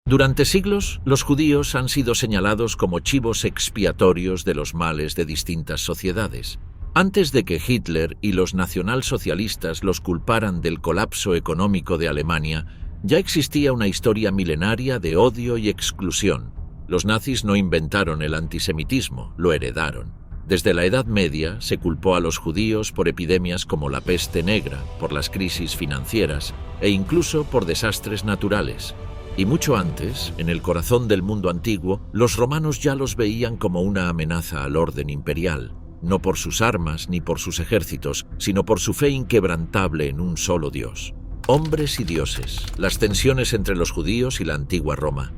Durante siglos, los judíos han sido señalados como chivos expiatorios de los males de distintas sociedades. Antes de que Hitler y los nacionalsocialistas los culparan del colapso económico de Alemania, ya existía una historia milenaria de odio y exclusión. Los nazis no inventaron el antisemitismo, lo heredaron. Desde la Edad Media se culpó a los judíos por epidemias como la peste negra, por las crisis financieras e incluso por desastres naturales. Y mucho antes, en el corazón del mundo antiguo, los romanos ya los veían como una amenaza al orden imperial, no por sus armas ni por sus ejércitos, sino por su fe inquebrantable en un solo Dios. Hombres y dioses, las tensiones entre los judíos y la antigua Roma.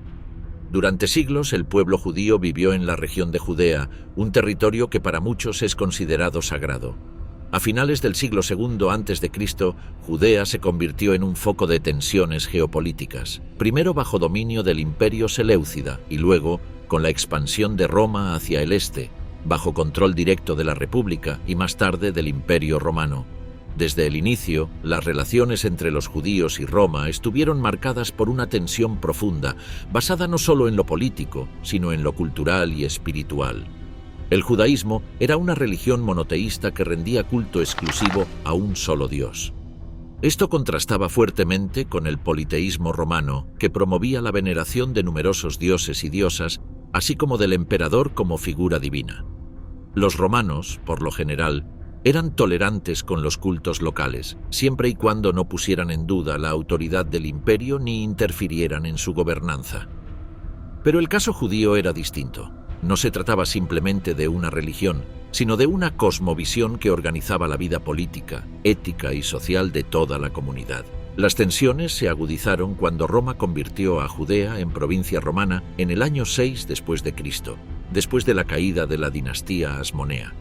Durante siglos el pueblo judío vivió en la región de Judea, un territorio que para muchos es considerado sagrado. A finales del siglo II a.C., Judea se convirtió en un foco de tensiones geopolíticas, primero bajo dominio del Imperio Seleucida y luego, con la expansión de Roma hacia el este, bajo control directo de la República y más tarde del Imperio Romano. Desde el inicio, las relaciones entre los judíos y Roma estuvieron marcadas por una tensión profunda, basada no solo en lo político, sino en lo cultural y espiritual. El judaísmo era una religión monoteísta que rendía culto exclusivo a un solo Dios. Esto contrastaba fuertemente con el politeísmo romano, que promovía la veneración de numerosos dioses y diosas, así como del emperador como figura divina. Los romanos, por lo general, eran tolerantes con los cultos locales, siempre y cuando no pusieran en duda la autoridad del imperio ni interfirieran en su gobernanza. Pero el caso judío era distinto. No se trataba simplemente de una religión, sino de una cosmovisión que organizaba la vida política, ética y social de toda la comunidad. Las tensiones se agudizaron cuando Roma convirtió a Judea en provincia romana en el año 6 después de Cristo, después de la caída de la dinastía Asmonea.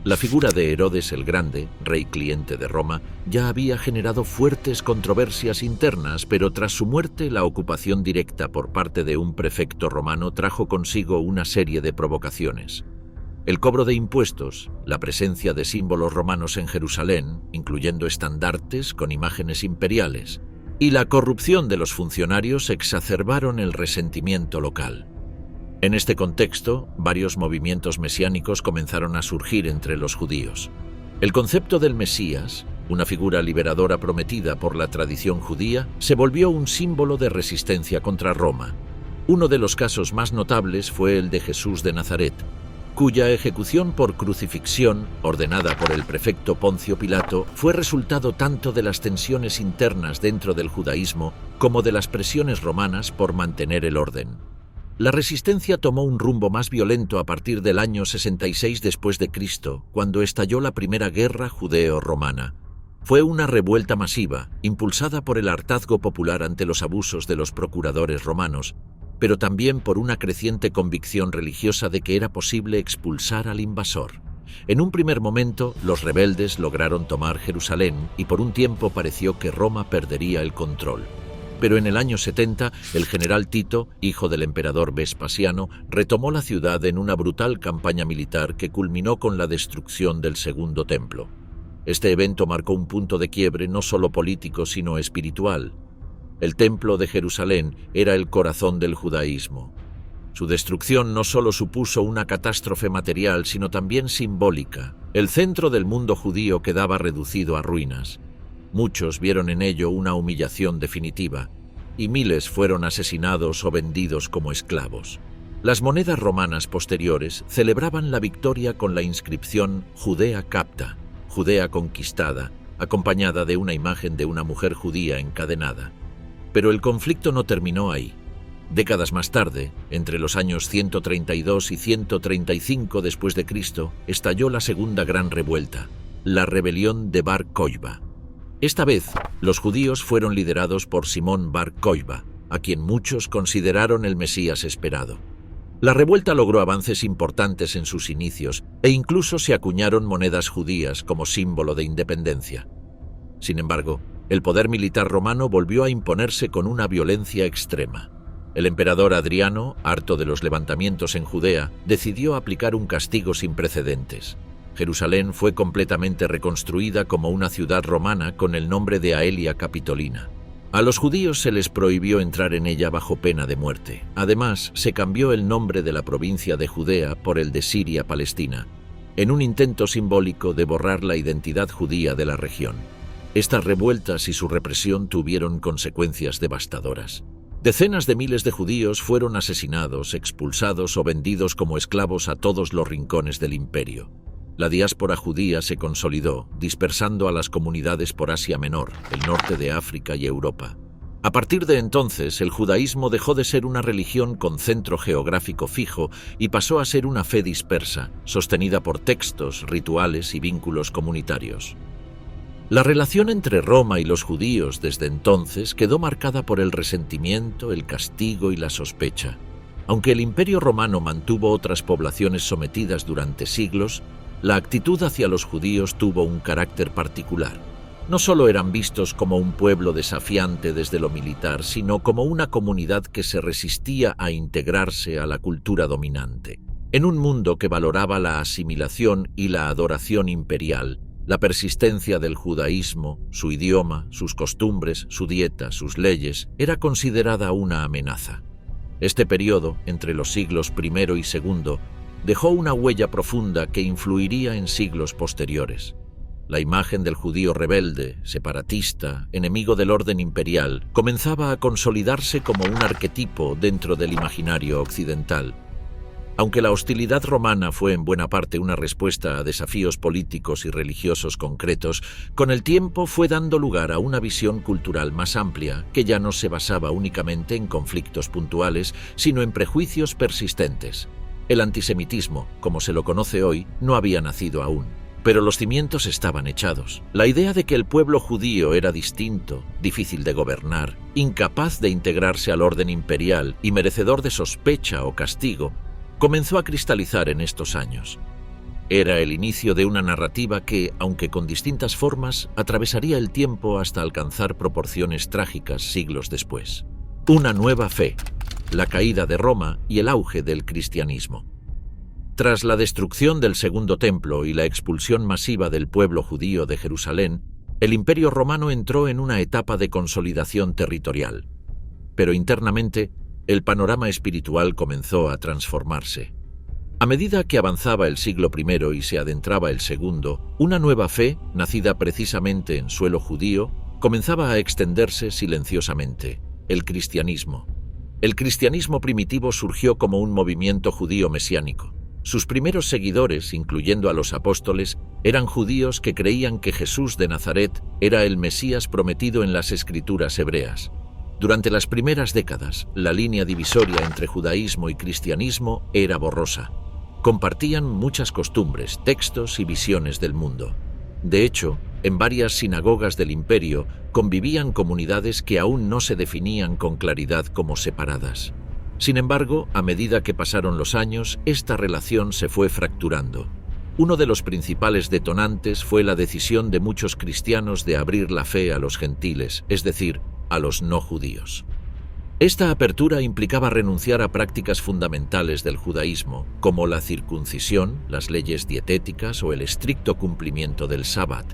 La figura de Herodes el Grande, rey cliente de Roma, ya había generado fuertes controversias internas, pero tras su muerte la ocupación directa por parte de un prefecto romano trajo consigo una serie de provocaciones. El cobro de impuestos, la presencia de símbolos romanos en Jerusalén, incluyendo estandartes con imágenes imperiales, y la corrupción de los funcionarios exacerbaron el resentimiento local. En este contexto, varios movimientos mesiánicos comenzaron a surgir entre los judíos. El concepto del Mesías, una figura liberadora prometida por la tradición judía, se volvió un símbolo de resistencia contra Roma. Uno de los casos más notables fue el de Jesús de Nazaret, cuya ejecución por crucifixión, ordenada por el prefecto Poncio Pilato, fue resultado tanto de las tensiones internas dentro del judaísmo como de las presiones romanas por mantener el orden. La resistencia tomó un rumbo más violento a partir del año 66 después de Cristo, cuando estalló la Primera Guerra Judeo-Romana. Fue una revuelta masiva, impulsada por el hartazgo popular ante los abusos de los procuradores romanos, pero también por una creciente convicción religiosa de que era posible expulsar al invasor. En un primer momento, los rebeldes lograron tomar Jerusalén y por un tiempo pareció que Roma perdería el control. Pero en el año 70, el general Tito, hijo del emperador Vespasiano, retomó la ciudad en una brutal campaña militar que culminó con la destrucción del Segundo Templo. Este evento marcó un punto de quiebre no solo político, sino espiritual. El Templo de Jerusalén era el corazón del judaísmo. Su destrucción no solo supuso una catástrofe material, sino también simbólica. El centro del mundo judío quedaba reducido a ruinas. Muchos vieron en ello una humillación definitiva, y miles fueron asesinados o vendidos como esclavos. Las monedas romanas posteriores celebraban la victoria con la inscripción Judea capta, Judea conquistada, acompañada de una imagen de una mujer judía encadenada. Pero el conflicto no terminó ahí. Décadas más tarde, entre los años 132 y 135 después de Cristo, estalló la segunda gran revuelta, la rebelión de Bar Kokhba. Esta vez, los judíos fueron liderados por Simón Bar Kokhba, a quien muchos consideraron el Mesías esperado. La revuelta logró avances importantes en sus inicios e incluso se acuñaron monedas judías como símbolo de independencia. Sin embargo, el poder militar romano volvió a imponerse con una violencia extrema. El emperador Adriano, harto de los levantamientos en Judea, decidió aplicar un castigo sin precedentes. Jerusalén fue completamente reconstruida como una ciudad romana con el nombre de Aelia Capitolina. A los judíos se les prohibió entrar en ella bajo pena de muerte. Además, se cambió el nombre de la provincia de Judea por el de Siria-Palestina, en un intento simbólico de borrar la identidad judía de la región. Estas revueltas y su represión tuvieron consecuencias devastadoras. Decenas de miles de judíos fueron asesinados, expulsados o vendidos como esclavos a todos los rincones del imperio. La diáspora judía se consolidó, dispersando a las comunidades por Asia Menor, el norte de África y Europa. A partir de entonces, el judaísmo dejó de ser una religión con centro geográfico fijo y pasó a ser una fe dispersa, sostenida por textos, rituales y vínculos comunitarios. La relación entre Roma y los judíos desde entonces quedó marcada por el resentimiento, el castigo y la sospecha. Aunque el Imperio Romano mantuvo otras poblaciones sometidas durante siglos, la actitud hacia los judíos tuvo un carácter particular. No solo eran vistos como un pueblo desafiante desde lo militar, sino como una comunidad que se resistía a integrarse a la cultura dominante. En un mundo que valoraba la asimilación y la adoración imperial, la persistencia del judaísmo, su idioma, sus costumbres, su dieta, sus leyes, era considerada una amenaza. Este periodo, entre los siglos I y II, dejó una huella profunda que influiría en siglos posteriores. La imagen del judío rebelde, separatista, enemigo del orden imperial, comenzaba a consolidarse como un arquetipo dentro del imaginario occidental. Aunque la hostilidad romana fue en buena parte una respuesta a desafíos políticos y religiosos concretos, con el tiempo fue dando lugar a una visión cultural más amplia que ya no se basaba únicamente en conflictos puntuales, sino en prejuicios persistentes. El antisemitismo, como se lo conoce hoy, no había nacido aún, pero los cimientos estaban echados. La idea de que el pueblo judío era distinto, difícil de gobernar, incapaz de integrarse al orden imperial y merecedor de sospecha o castigo, comenzó a cristalizar en estos años. Era el inicio de una narrativa que, aunque con distintas formas, atravesaría el tiempo hasta alcanzar proporciones trágicas siglos después. Una nueva fe, la caída de Roma y el auge del cristianismo. Tras la destrucción del Segundo Templo y la expulsión masiva del pueblo judío de Jerusalén, el Imperio Romano entró en una etapa de consolidación territorial. Pero internamente, el panorama espiritual comenzó a transformarse. A medida que avanzaba el siglo I y se adentraba el segundo, una nueva fe, nacida precisamente en suelo judío, comenzaba a extenderse silenciosamente: el cristianismo. El cristianismo primitivo surgió como un movimiento judío mesiánico. Sus primeros seguidores, incluyendo a los apóstoles, eran judíos que creían que Jesús de Nazaret era el Mesías prometido en las escrituras hebreas. Durante las primeras décadas, la línea divisoria entre judaísmo y cristianismo era borrosa. Compartían muchas costumbres, textos y visiones del mundo. De hecho, en varias sinagogas del imperio convivían comunidades que aún no se definían con claridad como separadas. Sin embargo, a medida que pasaron los años, esta relación se fue fracturando. Uno de los principales detonantes fue la decisión de muchos cristianos de abrir la fe a los gentiles, es decir, a los no judíos. Esta apertura implicaba renunciar a prácticas fundamentales del judaísmo, como la circuncisión, las leyes dietéticas o el estricto cumplimiento del sábat.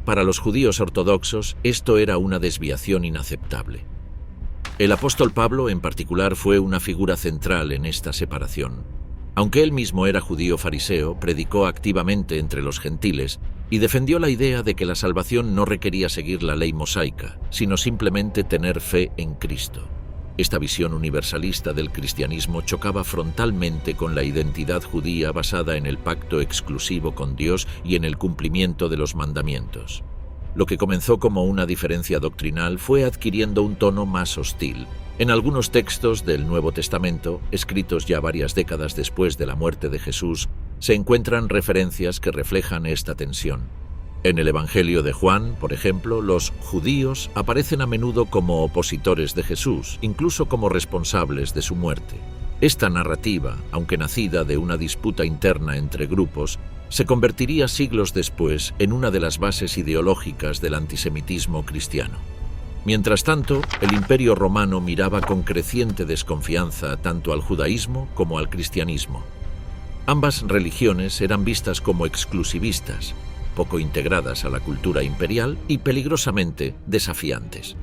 Para los judíos ortodoxos, esto era una desviación inaceptable. El apóstol Pablo, en particular, fue una figura central en esta separación. Aunque él mismo era judío fariseo, predicó activamente entre los gentiles y defendió la idea de que la salvación no requería seguir la ley mosaica, sino simplemente tener fe en Cristo. Esta visión universalista del cristianismo chocaba frontalmente con la identidad judía basada en el pacto exclusivo con Dios y en el cumplimiento de los mandamientos. Lo que comenzó como una diferencia doctrinal fue adquiriendo un tono más hostil. En algunos textos del Nuevo Testamento, escritos ya varias décadas después de la muerte de Jesús, se encuentran referencias que reflejan esta tensión. En el Evangelio de Juan, por ejemplo, los judíos aparecen a menudo como opositores de Jesús, incluso como responsables de su muerte. Esta narrativa, aunque nacida de una disputa interna entre grupos, se convertiría siglos después en una de las bases ideológicas del antisemitismo cristiano. Mientras tanto, el Imperio Romano miraba con creciente desconfianza tanto al judaísmo como al cristianismo. Ambas religiones eran vistas como exclusivistas, poco integradas a la cultura imperial y peligrosamente desafiantes.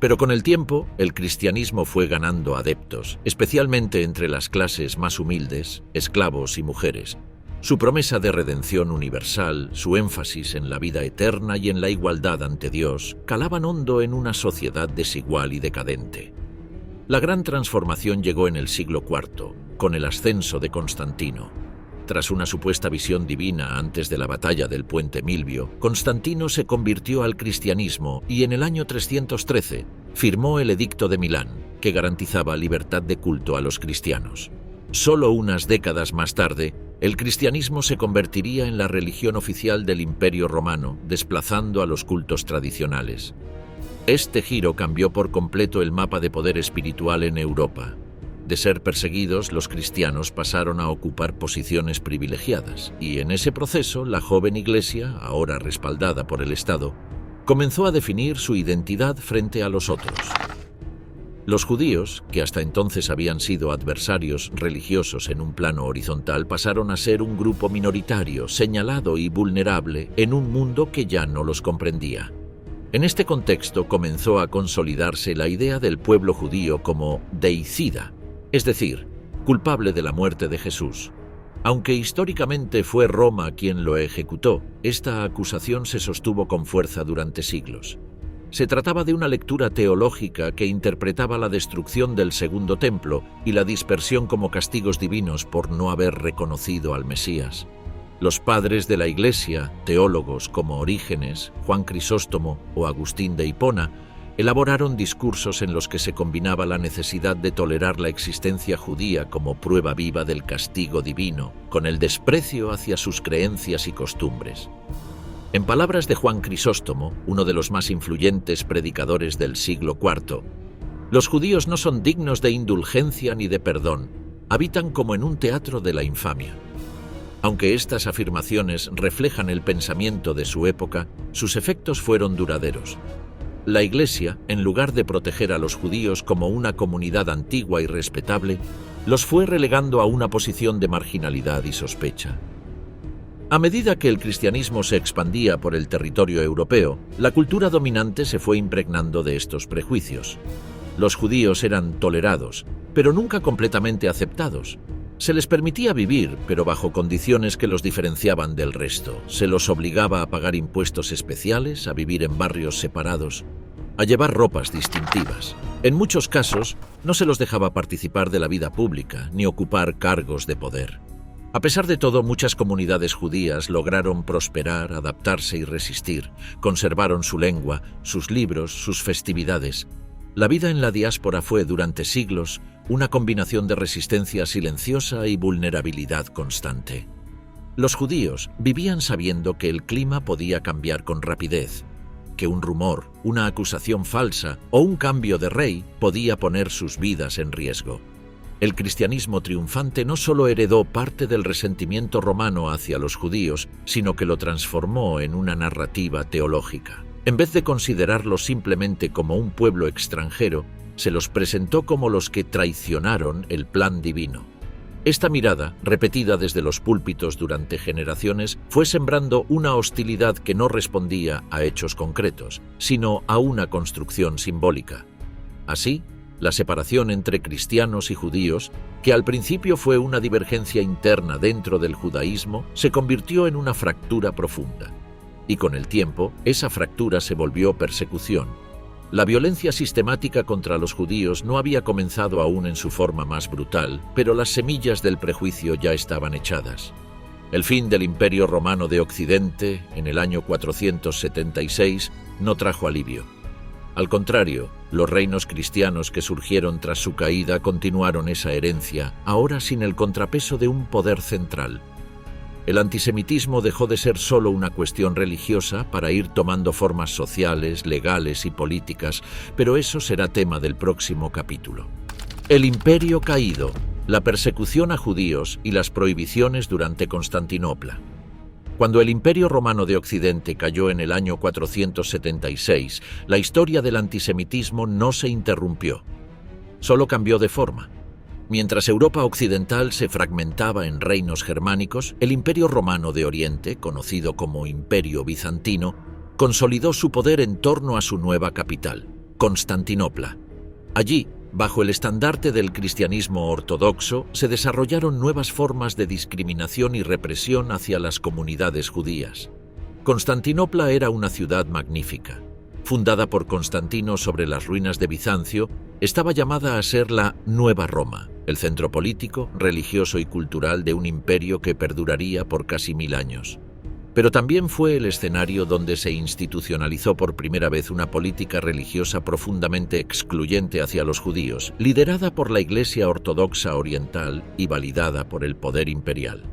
Pero con el tiempo, el cristianismo fue ganando adeptos, especialmente entre las clases más humildes, esclavos y mujeres. Su promesa de redención universal, su énfasis en la vida eterna y en la igualdad ante Dios, calaban hondo en una sociedad desigual y decadente. La gran transformación llegó en el siglo IV, con el ascenso de Constantino. Tras una supuesta visión divina antes de la batalla del Puente Milvio, Constantino se convirtió al cristianismo y en el año 313 firmó el Edicto de Milán, que garantizaba libertad de culto a los cristianos. Solo unas décadas más tarde, el cristianismo se convertiría en la religión oficial del Imperio Romano, desplazando a los cultos tradicionales. Este giro cambió por completo el mapa de poder espiritual en Europa. De ser perseguidos, los cristianos pasaron a ocupar posiciones privilegiadas, y en ese proceso la joven Iglesia, ahora respaldada por el Estado, comenzó a definir su identidad frente a los otros. Los judíos, que hasta entonces habían sido adversarios religiosos en un plano horizontal, pasaron a ser un grupo minoritario, señalado y vulnerable en un mundo que ya no los comprendía. En este contexto comenzó a consolidarse la idea del pueblo judío como deicida, es decir, culpable de la muerte de Jesús. Aunque históricamente fue Roma quien lo ejecutó, esta acusación se sostuvo con fuerza durante siglos. Se trataba de una lectura teológica que interpretaba la destrucción del Segundo Templo y la dispersión como castigos divinos por no haber reconocido al Mesías. Los padres de la Iglesia, teólogos como Orígenes, Juan Crisóstomo o Agustín de Hipona, elaboraron discursos en los que se combinaba la necesidad de tolerar la existencia judía como prueba viva del castigo divino, con el desprecio hacia sus creencias y costumbres. En palabras de Juan Crisóstomo, uno de los más influyentes predicadores del siglo IV, los judíos no son dignos de indulgencia ni de perdón, habitan como en un teatro de la infamia. Aunque estas afirmaciones reflejan el pensamiento de su época, sus efectos fueron duraderos. La Iglesia, en lugar de proteger a los judíos como una comunidad antigua y respetable, los fue relegando a una posición de marginalidad y sospecha. A medida que el cristianismo se expandía por el territorio europeo, la cultura dominante se fue impregnando de estos prejuicios. Los judíos eran tolerados, pero nunca completamente aceptados. Se les permitía vivir, pero bajo condiciones que los diferenciaban del resto. Se los obligaba a pagar impuestos especiales, a vivir en barrios separados, a llevar ropas distintivas. En muchos casos, no se los dejaba participar de la vida pública, ni ocupar cargos de poder. A pesar de todo, muchas comunidades judías lograron prosperar, adaptarse y resistir. Conservaron su lengua, sus libros, sus festividades. La vida en la diáspora fue, durante siglos, una combinación de resistencia silenciosa y vulnerabilidad constante. Los judíos vivían sabiendo que el clima podía cambiar con rapidez, que un rumor, una acusación falsa o un cambio de rey podía poner sus vidas en riesgo. El cristianismo triunfante no solo heredó parte del resentimiento romano hacia los judíos, sino que lo transformó en una narrativa teológica. En vez de considerarlos simplemente como un pueblo extranjero, se los presentó como los que traicionaron el plan divino. Esta mirada, repetida desde los púlpitos durante generaciones, fue sembrando una hostilidad que no respondía a hechos concretos, sino a una construcción simbólica. Así, la separación entre cristianos y judíos, que al principio fue una divergencia interna dentro del judaísmo, se convirtió en una fractura profunda. Y con el tiempo, esa fractura se volvió persecución. La violencia sistemática contra los judíos no había comenzado aún en su forma más brutal, pero las semillas del prejuicio ya estaban echadas. El fin del Imperio Romano de Occidente, en el año 476, no trajo alivio. Al contrario, los reinos cristianos que surgieron tras su caída continuaron esa herencia, ahora sin el contrapeso de un poder central. El antisemitismo dejó de ser solo una cuestión religiosa para ir tomando formas sociales, legales y políticas, pero eso será tema del próximo capítulo. El imperio caído, la persecución a judíos y las prohibiciones durante Constantinopla. Cuando el Imperio Romano de Occidente cayó en el año 476, la historia del antisemitismo no se interrumpió, solo cambió de forma. Mientras Europa occidental se fragmentaba en reinos germánicos, el Imperio Romano de Oriente, conocido como Imperio Bizantino, consolidó su poder en torno a su nueva capital, Constantinopla. Allí, bajo el estandarte del cristianismo ortodoxo, se desarrollaron nuevas formas de discriminación y represión hacia las comunidades judías. Constantinopla era una ciudad magnífica. Fundada por Constantino sobre las ruinas de Bizancio, estaba llamada a ser la Nueva Roma, el centro político, religioso y cultural de un imperio que perduraría por casi 1000 años. Pero también fue el escenario donde se institucionalizó por primera vez una política religiosa profundamente excluyente hacia los judíos, liderada por la Iglesia Ortodoxa Oriental y validada por el poder imperial.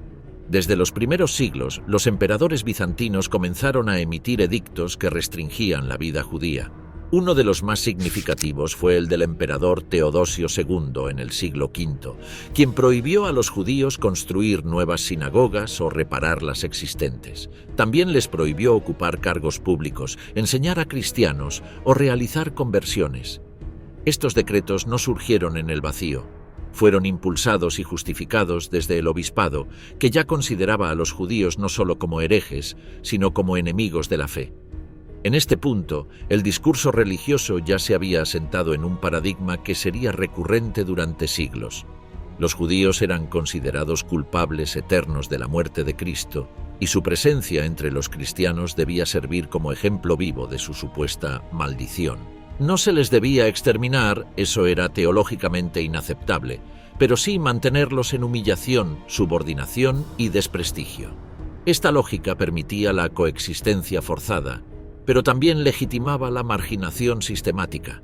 Desde los primeros siglos, los emperadores bizantinos comenzaron a emitir edictos que restringían la vida judía. Uno de los más significativos fue el del emperador Teodosio II en el siglo V, quien prohibió a los judíos construir nuevas sinagogas o reparar las existentes. También les prohibió ocupar cargos públicos, enseñar a cristianos o realizar conversiones. Estos decretos no surgieron en el vacío. Fueron impulsados y justificados desde el obispado, que ya consideraba a los judíos no solo como herejes, sino como enemigos de la fe. En este punto, el discurso religioso ya se había asentado en un paradigma que sería recurrente durante siglos. Los judíos eran considerados culpables eternos de la muerte de Cristo, y su presencia entre los cristianos debía servir como ejemplo vivo de su supuesta maldición. No se les debía exterminar, eso era teológicamente inaceptable, pero sí mantenerlos en humillación, subordinación y desprestigio. Esta lógica permitía la coexistencia forzada, pero también legitimaba la marginación sistemática.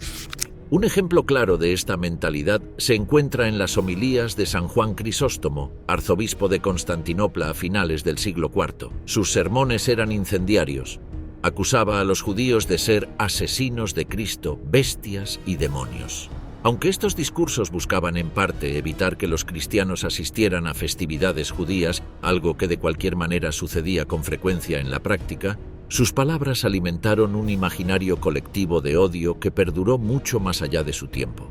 Un ejemplo claro de esta mentalidad se encuentra en las homilías de San Juan Crisóstomo, arzobispo de Constantinopla a finales del siglo IV. Sus sermones eran incendiarios. Acusaba a los judíos de ser asesinos de Cristo, bestias y demonios. Aunque estos discursos buscaban en parte evitar que los cristianos asistieran a festividades judías, algo que de cualquier manera sucedía con frecuencia en la práctica, sus palabras alimentaron un imaginario colectivo de odio que perduró mucho más allá de su tiempo.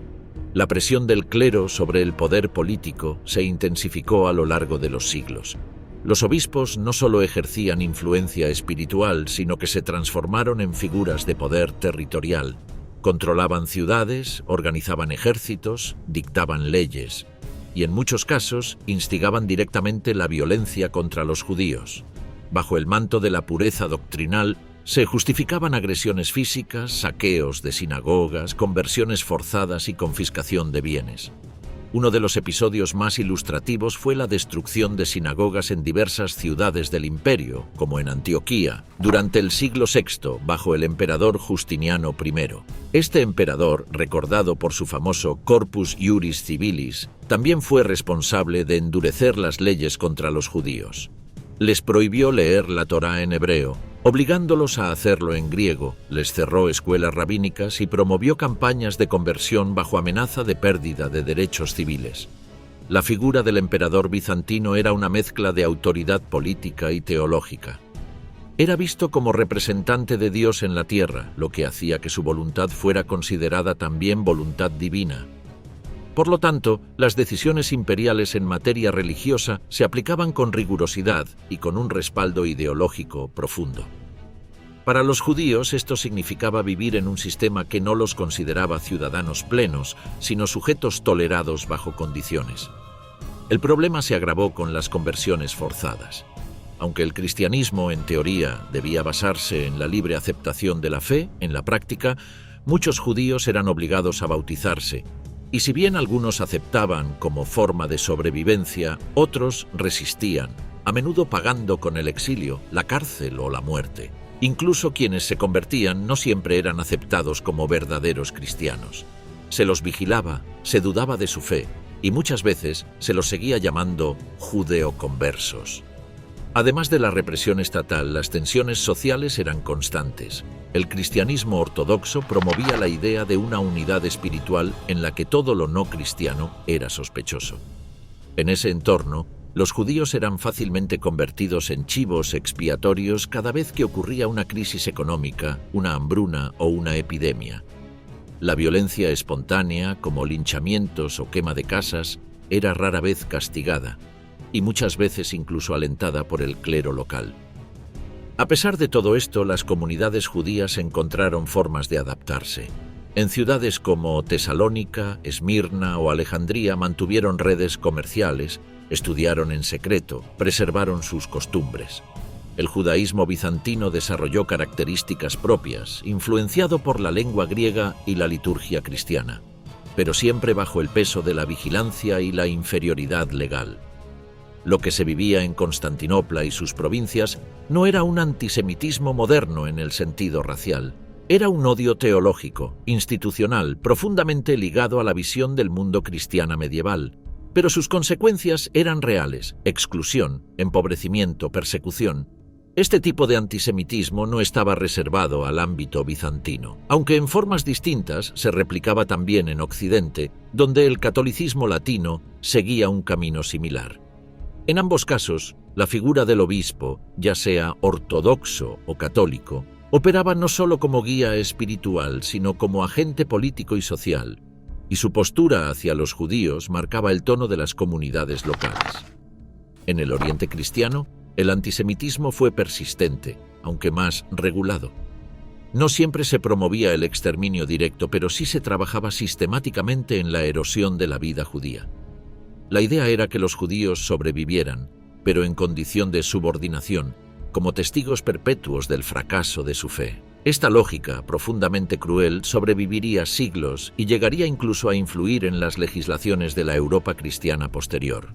La presión del clero sobre el poder político se intensificó a lo largo de los siglos. Los obispos no solo ejercían influencia espiritual, sino que se transformaron en figuras de poder territorial. Controlaban ciudades, organizaban ejércitos, dictaban leyes y en muchos casos instigaban directamente la violencia contra los judíos. Bajo el manto de la pureza doctrinal, se justificaban agresiones físicas, saqueos de sinagogas, conversiones forzadas y confiscación de bienes. Uno de los episodios más ilustrativos fue la destrucción de sinagogas en diversas ciudades del imperio, como en Antioquía, durante el siglo VI, bajo el emperador Justiniano I. Este emperador, recordado por su famoso Corpus Iuris Civilis, también fue responsable de endurecer las leyes contra los judíos. Les prohibió leer la Torá en hebreo, obligándolos a hacerlo en griego, les cerró escuelas rabínicas y promovió campañas de conversión bajo amenaza de pérdida de derechos civiles. La figura del emperador bizantino era una mezcla de autoridad política y teológica. Era visto como representante de Dios en la tierra, lo que hacía que su voluntad fuera considerada también voluntad divina. Por lo tanto, las decisiones imperiales en materia religiosa se aplicaban con rigurosidad y con un respaldo ideológico profundo. Para los judíos esto significaba vivir en un sistema que no los consideraba ciudadanos plenos, sino sujetos tolerados bajo condiciones. El problema se agravó con las conversiones forzadas. Aunque el cristianismo, en teoría, debía basarse en la libre aceptación de la fe, en la práctica, muchos judíos eran obligados a bautizarse. Y si bien algunos aceptaban como forma de sobrevivencia, otros resistían, a menudo pagando con el exilio, la cárcel o la muerte. Incluso quienes se convertían no siempre eran aceptados como verdaderos cristianos. Se los vigilaba, se dudaba de su fe, y muchas veces se los seguía llamando judeoconversos. Además de la represión estatal, las tensiones sociales eran constantes. El cristianismo ortodoxo promovía la idea de una unidad espiritual en la que todo lo no cristiano era sospechoso. En ese entorno, los judíos eran fácilmente convertidos en chivos expiatorios cada vez que ocurría una crisis económica, una hambruna o una epidemia. La violencia espontánea, como linchamientos o quema de casas, era rara vez castigada, y muchas veces incluso alentada por el clero local. A pesar de todo esto, las comunidades judías encontraron formas de adaptarse. En ciudades como Tesalónica, Esmirna o Alejandría mantuvieron redes comerciales, estudiaron en secreto, preservaron sus costumbres. El judaísmo bizantino desarrolló características propias, influenciado por la lengua griega y la liturgia cristiana, pero siempre bajo el peso de la vigilancia y la inferioridad legal. Lo que se vivía en Constantinopla y sus provincias no era un antisemitismo moderno en el sentido racial. Era un odio teológico, institucional, profundamente ligado a la visión del mundo cristiana medieval. Pero sus consecuencias eran reales: exclusión, empobrecimiento, persecución. Este tipo de antisemitismo no estaba reservado al ámbito bizantino, aunque en formas distintas se replicaba también en Occidente, donde el catolicismo latino seguía un camino similar. En ambos casos, la figura del obispo, ya sea ortodoxo o católico, operaba no solo como guía espiritual, sino como agente político y social, y su postura hacia los judíos marcaba el tono de las comunidades locales. En el Oriente cristiano, el antisemitismo fue persistente, aunque más regulado. No siempre se promovía el exterminio directo, pero sí se trabajaba sistemáticamente en la erosión de la vida judía. La idea era que los judíos sobrevivieran, pero en condición de subordinación, como testigos perpetuos del fracaso de su fe. Esta lógica, profundamente cruel, sobreviviría siglos y llegaría incluso a influir en las legislaciones de la Europa cristiana posterior.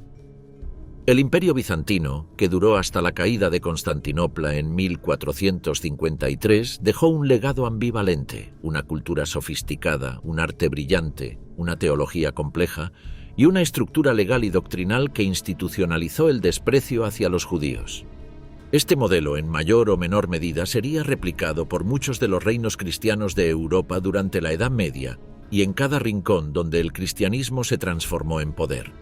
El Imperio bizantino, que duró hasta la caída de Constantinopla en 1453, dejó un legado ambivalente: una cultura sofisticada, un arte brillante, una teología compleja y una estructura legal y doctrinal que institucionalizó el desprecio hacia los judíos. Este modelo, en mayor o menor medida, sería replicado por muchos de los reinos cristianos de Europa durante la Edad Media y en cada rincón donde el cristianismo se transformó en poder.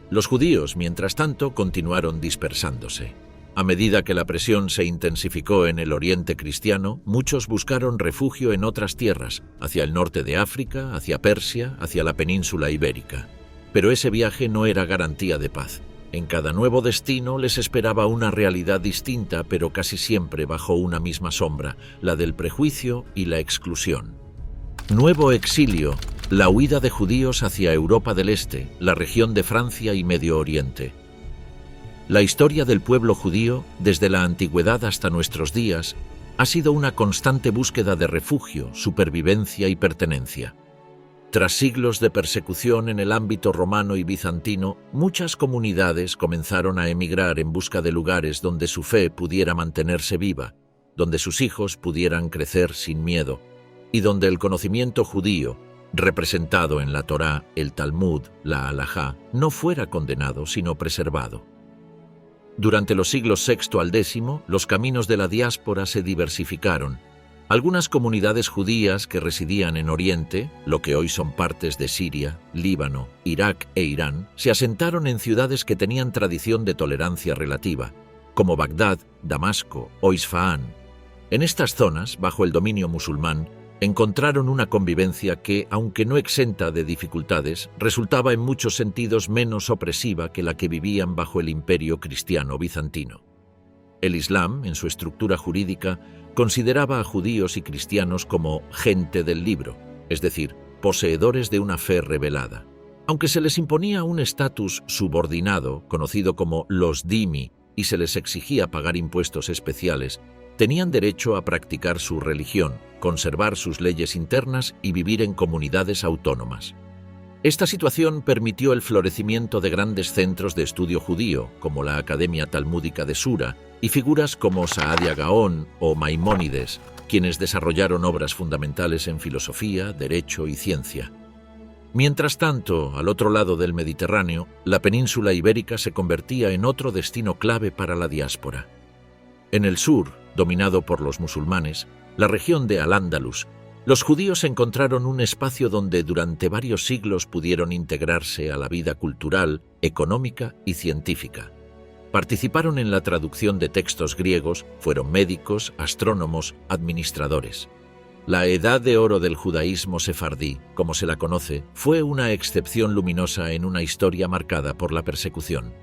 Los judíos, mientras tanto, continuaron dispersándose. A medida que la presión se intensificó en el Oriente cristiano, muchos buscaron refugio en otras tierras, hacia el norte de África, hacia Persia, hacia la península ibérica. Pero ese viaje no era garantía de paz. En cada nuevo destino les esperaba una realidad distinta, pero casi siempre bajo una misma sombra, la del prejuicio y la exclusión. Nuevo exilio, la huida de judíos hacia Europa del Este, la región de Francia y Medio Oriente. La historia del pueblo judío, desde la antigüedad hasta nuestros días, ha sido una constante búsqueda de refugio, supervivencia y pertenencia. Tras siglos de persecución en el ámbito romano y bizantino, muchas comunidades comenzaron a emigrar en busca de lugares donde su fe pudiera mantenerse viva, donde sus hijos pudieran crecer sin miedo, y donde el conocimiento judío, representado en la Torá, el Talmud, la Halajá, no fuera condenado, sino preservado. Durante los siglos VI al X, los caminos de la diáspora se diversificaron. Algunas comunidades judías que residían en Oriente, lo que hoy son partes de Siria, Líbano, Irak e Irán, se asentaron en ciudades que tenían tradición de tolerancia relativa, como Bagdad, Damasco o Isfahán. En estas zonas, bajo el dominio musulmán, encontraron una convivencia que, aunque no exenta de dificultades, resultaba en muchos sentidos menos opresiva que la que vivían bajo el imperio cristiano bizantino. El Islam, en su estructura jurídica, consideraba a judíos y cristianos como gente del libro, es decir, poseedores de una fe revelada. Aunque se les imponía un estatus subordinado, conocido como los dhimmi, y se les exigía pagar impuestos especiales, tenían derecho a practicar su religión, conservar sus leyes internas y vivir en comunidades autónomas. Esta situación permitió el florecimiento de grandes centros de estudio judío, como la Academia Talmúdica de Sura, y figuras como Saadia Gaón o Maimónides, quienes desarrollaron obras fundamentales en filosofía, derecho y ciencia. Mientras tanto, al otro lado del Mediterráneo, la península ibérica se convertía en otro destino clave para la diáspora. En el sur, dominado por los musulmanes, la región de Al-Ándalus, los judíos encontraron un espacio donde durante varios siglos pudieron integrarse a la vida cultural, económica y científica. Participaron en la traducción de textos griegos, fueron médicos, astrónomos, administradores. La edad de oro del judaísmo sefardí, como se la conoce, fue una excepción luminosa en una historia marcada por la persecución.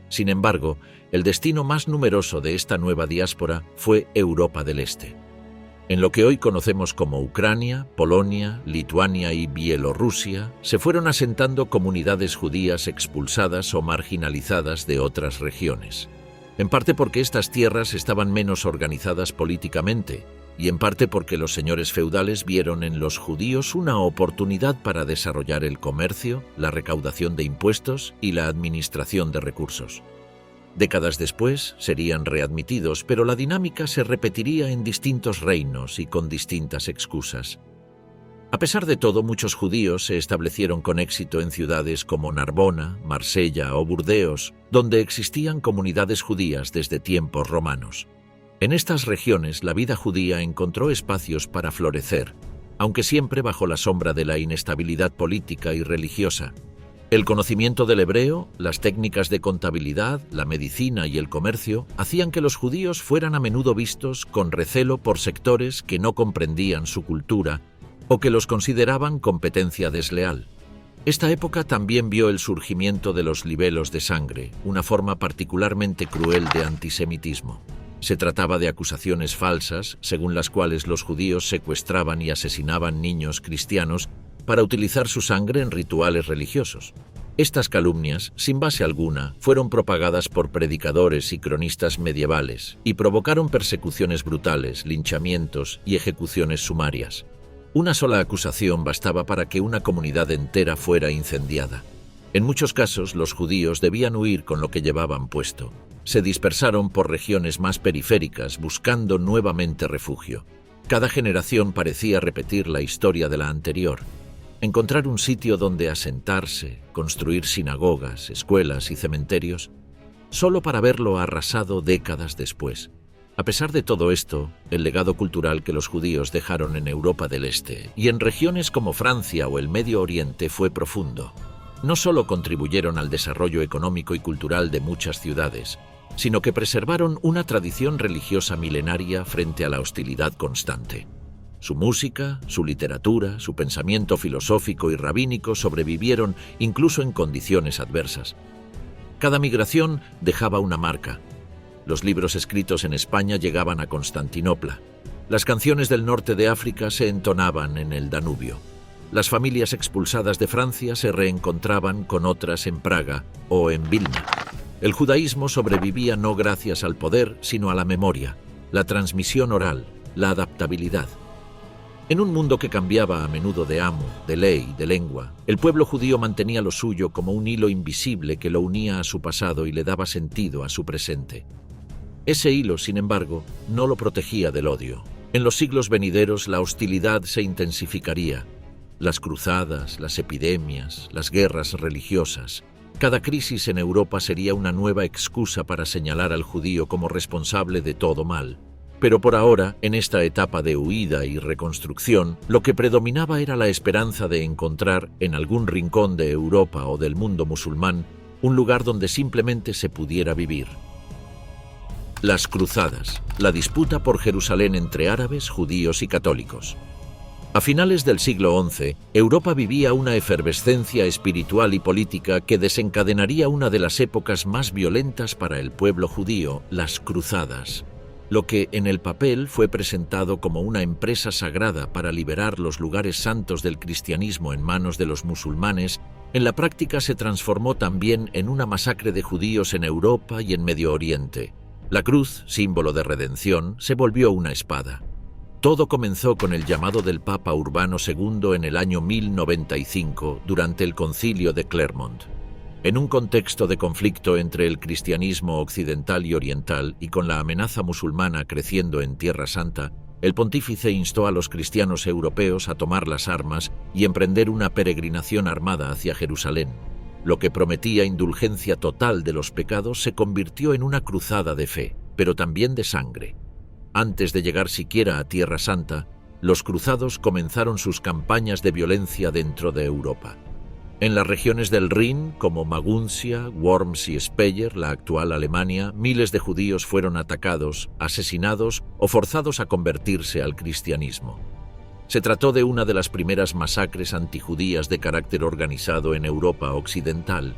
Sin embargo, el destino más numeroso de esta nueva diáspora fue Europa del Este. En lo que hoy conocemos como Ucrania, Polonia, Lituania y Bielorrusia, se fueron asentando comunidades judías expulsadas o marginalizadas de otras regiones. En parte porque estas tierras estaban menos organizadas políticamente, y en parte porque los señores feudales vieron en los judíos una oportunidad para desarrollar el comercio, la recaudación de impuestos y la administración de recursos. Décadas después serían readmitidos, pero la dinámica se repetiría en distintos reinos y con distintas excusas. A pesar de todo, muchos judíos se establecieron con éxito en ciudades como Narbona, Marsella o Burdeos, donde existían comunidades judías desde tiempos romanos. En estas regiones la vida judía encontró espacios para florecer, aunque siempre bajo la sombra de la inestabilidad política y religiosa. El conocimiento del hebreo, las técnicas de contabilidad, la medicina y el comercio hacían que los judíos fueran a menudo vistos con recelo por sectores que no comprendían su cultura o que los consideraban competencia desleal. Esta época también vio el surgimiento de los libelos de sangre, una forma particularmente cruel de antisemitismo. Se trataba de acusaciones falsas, según las cuales los judíos secuestraban y asesinaban niños cristianos para utilizar su sangre en rituales religiosos. Estas calumnias, sin base alguna, fueron propagadas por predicadores y cronistas medievales y provocaron persecuciones brutales, linchamientos y ejecuciones sumarias. Una sola acusación bastaba para que una comunidad entera fuera incendiada. En muchos casos, los judíos debían huir con lo que llevaban puesto. Se dispersaron por regiones más periféricas buscando nuevamente refugio. Cada generación parecía repetir la historia de la anterior. Encontrar un sitio donde asentarse, construir sinagogas, escuelas y cementerios, solo para verlo arrasado décadas después. A pesar de todo esto, el legado cultural que los judíos dejaron en Europa del Este y en regiones como Francia o el Medio Oriente fue profundo. No solo contribuyeron al desarrollo económico y cultural de muchas ciudades, sino que preservaron una tradición religiosa milenaria frente a la hostilidad constante. Su música, su literatura, su pensamiento filosófico y rabínico sobrevivieron incluso en condiciones adversas. Cada migración dejaba una marca. Los libros escritos en España llegaban a Constantinopla. Las canciones del norte de África se entonaban en el Danubio. Las familias expulsadas de Francia se reencontraban con otras en Praga o en Vilna. El judaísmo sobrevivía no gracias al poder, sino a la memoria, la transmisión oral, la adaptabilidad. En un mundo que cambiaba a menudo de amo, de ley, de lengua, el pueblo judío mantenía lo suyo como un hilo invisible que lo unía a su pasado y le daba sentido a su presente. Ese hilo, sin embargo, no lo protegía del odio. En los siglos venideros la hostilidad se intensificaría. Las cruzadas, las epidemias, las guerras religiosas. Cada crisis en Europa sería una nueva excusa para señalar al judío como responsable de todo mal. Pero por ahora, en esta etapa de huida y reconstrucción, lo que predominaba era la esperanza de encontrar, en algún rincón de Europa o del mundo musulmán, un lugar donde simplemente se pudiera vivir. Las cruzadas, la disputa por Jerusalén entre árabes, judíos y católicos. A finales del siglo XI, Europa vivía una efervescencia espiritual y política que desencadenaría una de las épocas más violentas para el pueblo judío, las cruzadas. Lo que en el papel fue presentado como una empresa sagrada para liberar los lugares santos del cristianismo en manos de los musulmanes, en la práctica se transformó también en una masacre de judíos en Europa y en Medio Oriente. La cruz, símbolo de redención, se volvió una espada. Todo comenzó con el llamado del Papa Urbano II en el año 1095, durante el Concilio de Clermont. En un contexto de conflicto entre el cristianismo occidental y oriental y con la amenaza musulmana creciendo en Tierra Santa, el pontífice instó a los cristianos europeos a tomar las armas y emprender una peregrinación armada hacia Jerusalén. Lo que prometía indulgencia total de los pecados se convirtió en una cruzada de fe, pero también de sangre. Antes de llegar siquiera a Tierra Santa, los cruzados comenzaron sus campañas de violencia dentro de Europa. En las regiones del Rin, como Maguncia, Worms y Speyer, la actual Alemania, miles de judíos fueron atacados, asesinados o forzados a convertirse al cristianismo. Se trató de una de las primeras masacres antijudías de carácter organizado en Europa occidental.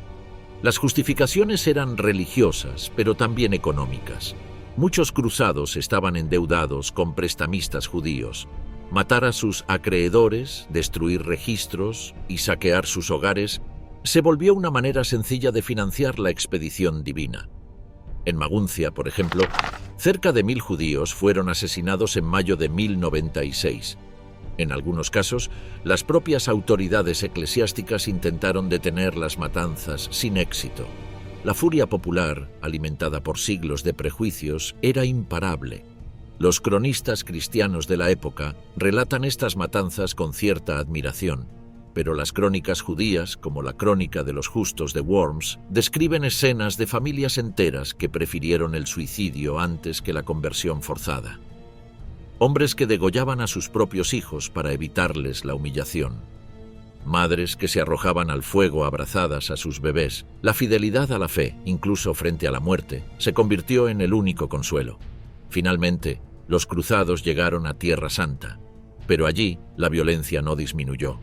Las justificaciones eran religiosas, pero también económicas. Muchos cruzados estaban endeudados con prestamistas judíos. Matar a sus acreedores, destruir registros y saquear sus hogares se volvió una manera sencilla de financiar la expedición divina. En Maguncia, por ejemplo, cerca de 1000 judíos fueron asesinados en mayo de 1096. En algunos casos, las propias autoridades eclesiásticas intentaron detener las matanzas sin éxito. La furia popular, alimentada por siglos de prejuicios, era imparable. Los cronistas cristianos de la época relatan estas matanzas con cierta admiración, pero las crónicas judías, como la Crónica de los Justos de Worms, describen escenas de familias enteras que prefirieron el suicidio antes que la conversión forzada. Hombres que degollaban a sus propios hijos para evitarles la humillación. Madres que se arrojaban al fuego abrazadas a sus bebés. La fidelidad a la fe, incluso frente a la muerte, se convirtió en el único consuelo. Finalmente, los cruzados llegaron a Tierra Santa, pero allí la violencia no disminuyó.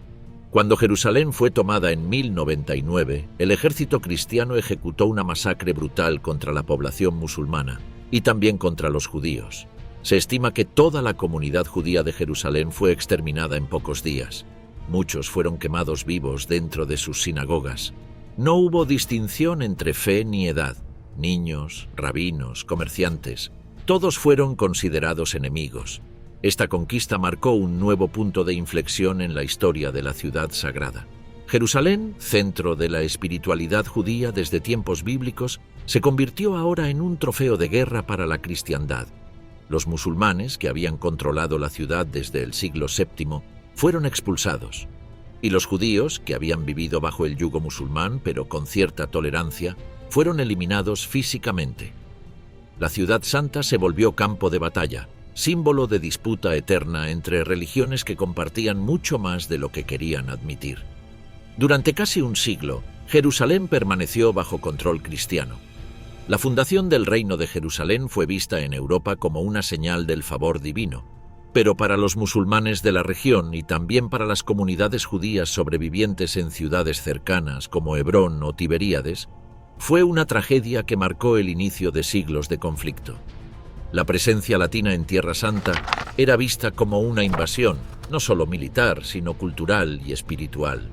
Cuando Jerusalén fue tomada en 1099, el ejército cristiano ejecutó una masacre brutal contra la población musulmana y también contra los judíos. Se estima que toda la comunidad judía de Jerusalén fue exterminada en pocos días. Muchos fueron quemados vivos dentro de sus sinagogas. No hubo distinción entre fe ni edad. Niños, rabinos, comerciantes, todos fueron considerados enemigos. Esta conquista marcó un nuevo punto de inflexión en la historia de la ciudad sagrada. Jerusalén, centro de la espiritualidad judía desde tiempos bíblicos, se convirtió ahora en un trofeo de guerra para la cristiandad. Los musulmanes, que habían controlado la ciudad desde el siglo VII, fueron expulsados, y los judíos, que habían vivido bajo el yugo musulmán pero con cierta tolerancia, fueron eliminados físicamente. La ciudad santa se volvió campo de batalla, símbolo de disputa eterna entre religiones que compartían mucho más de lo que querían admitir. Durante casi un siglo, Jerusalén permaneció bajo control cristiano. La fundación del Reino de Jerusalén fue vista en Europa como una señal del favor divino, pero para los musulmanes de la región y también para las comunidades judías sobrevivientes en ciudades cercanas como Hebrón o Tiberíades, fue una tragedia que marcó el inicio de siglos de conflicto. La presencia latina en Tierra Santa era vista como una invasión, no solo militar, sino cultural y espiritual.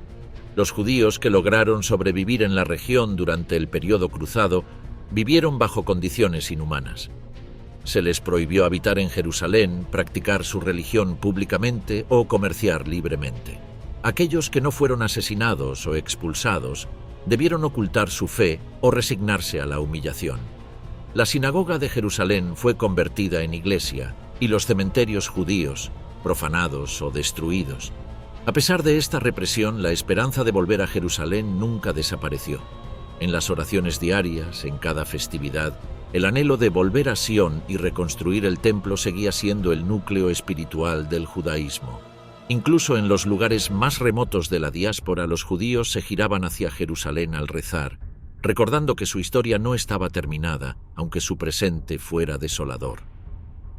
Los judíos que lograron sobrevivir en la región durante el período cruzado vivieron bajo condiciones inhumanas. Se les prohibió habitar en Jerusalén, practicar su religión públicamente o comerciar libremente. Aquellos que no fueron asesinados o expulsados debieron ocultar su fe o resignarse a la humillación. La sinagoga de Jerusalén fue convertida en iglesia y los cementerios judíos, profanados o destruidos. A pesar de esta represión, la esperanza de volver a Jerusalén nunca desapareció. En las oraciones diarias, en cada festividad, el anhelo de volver a Sión y reconstruir el templo seguía siendo el núcleo espiritual del judaísmo. Incluso en los lugares más remotos de la diáspora, los judíos se giraban hacia Jerusalén al rezar, recordando que su historia no estaba terminada, aunque su presente fuera desolador.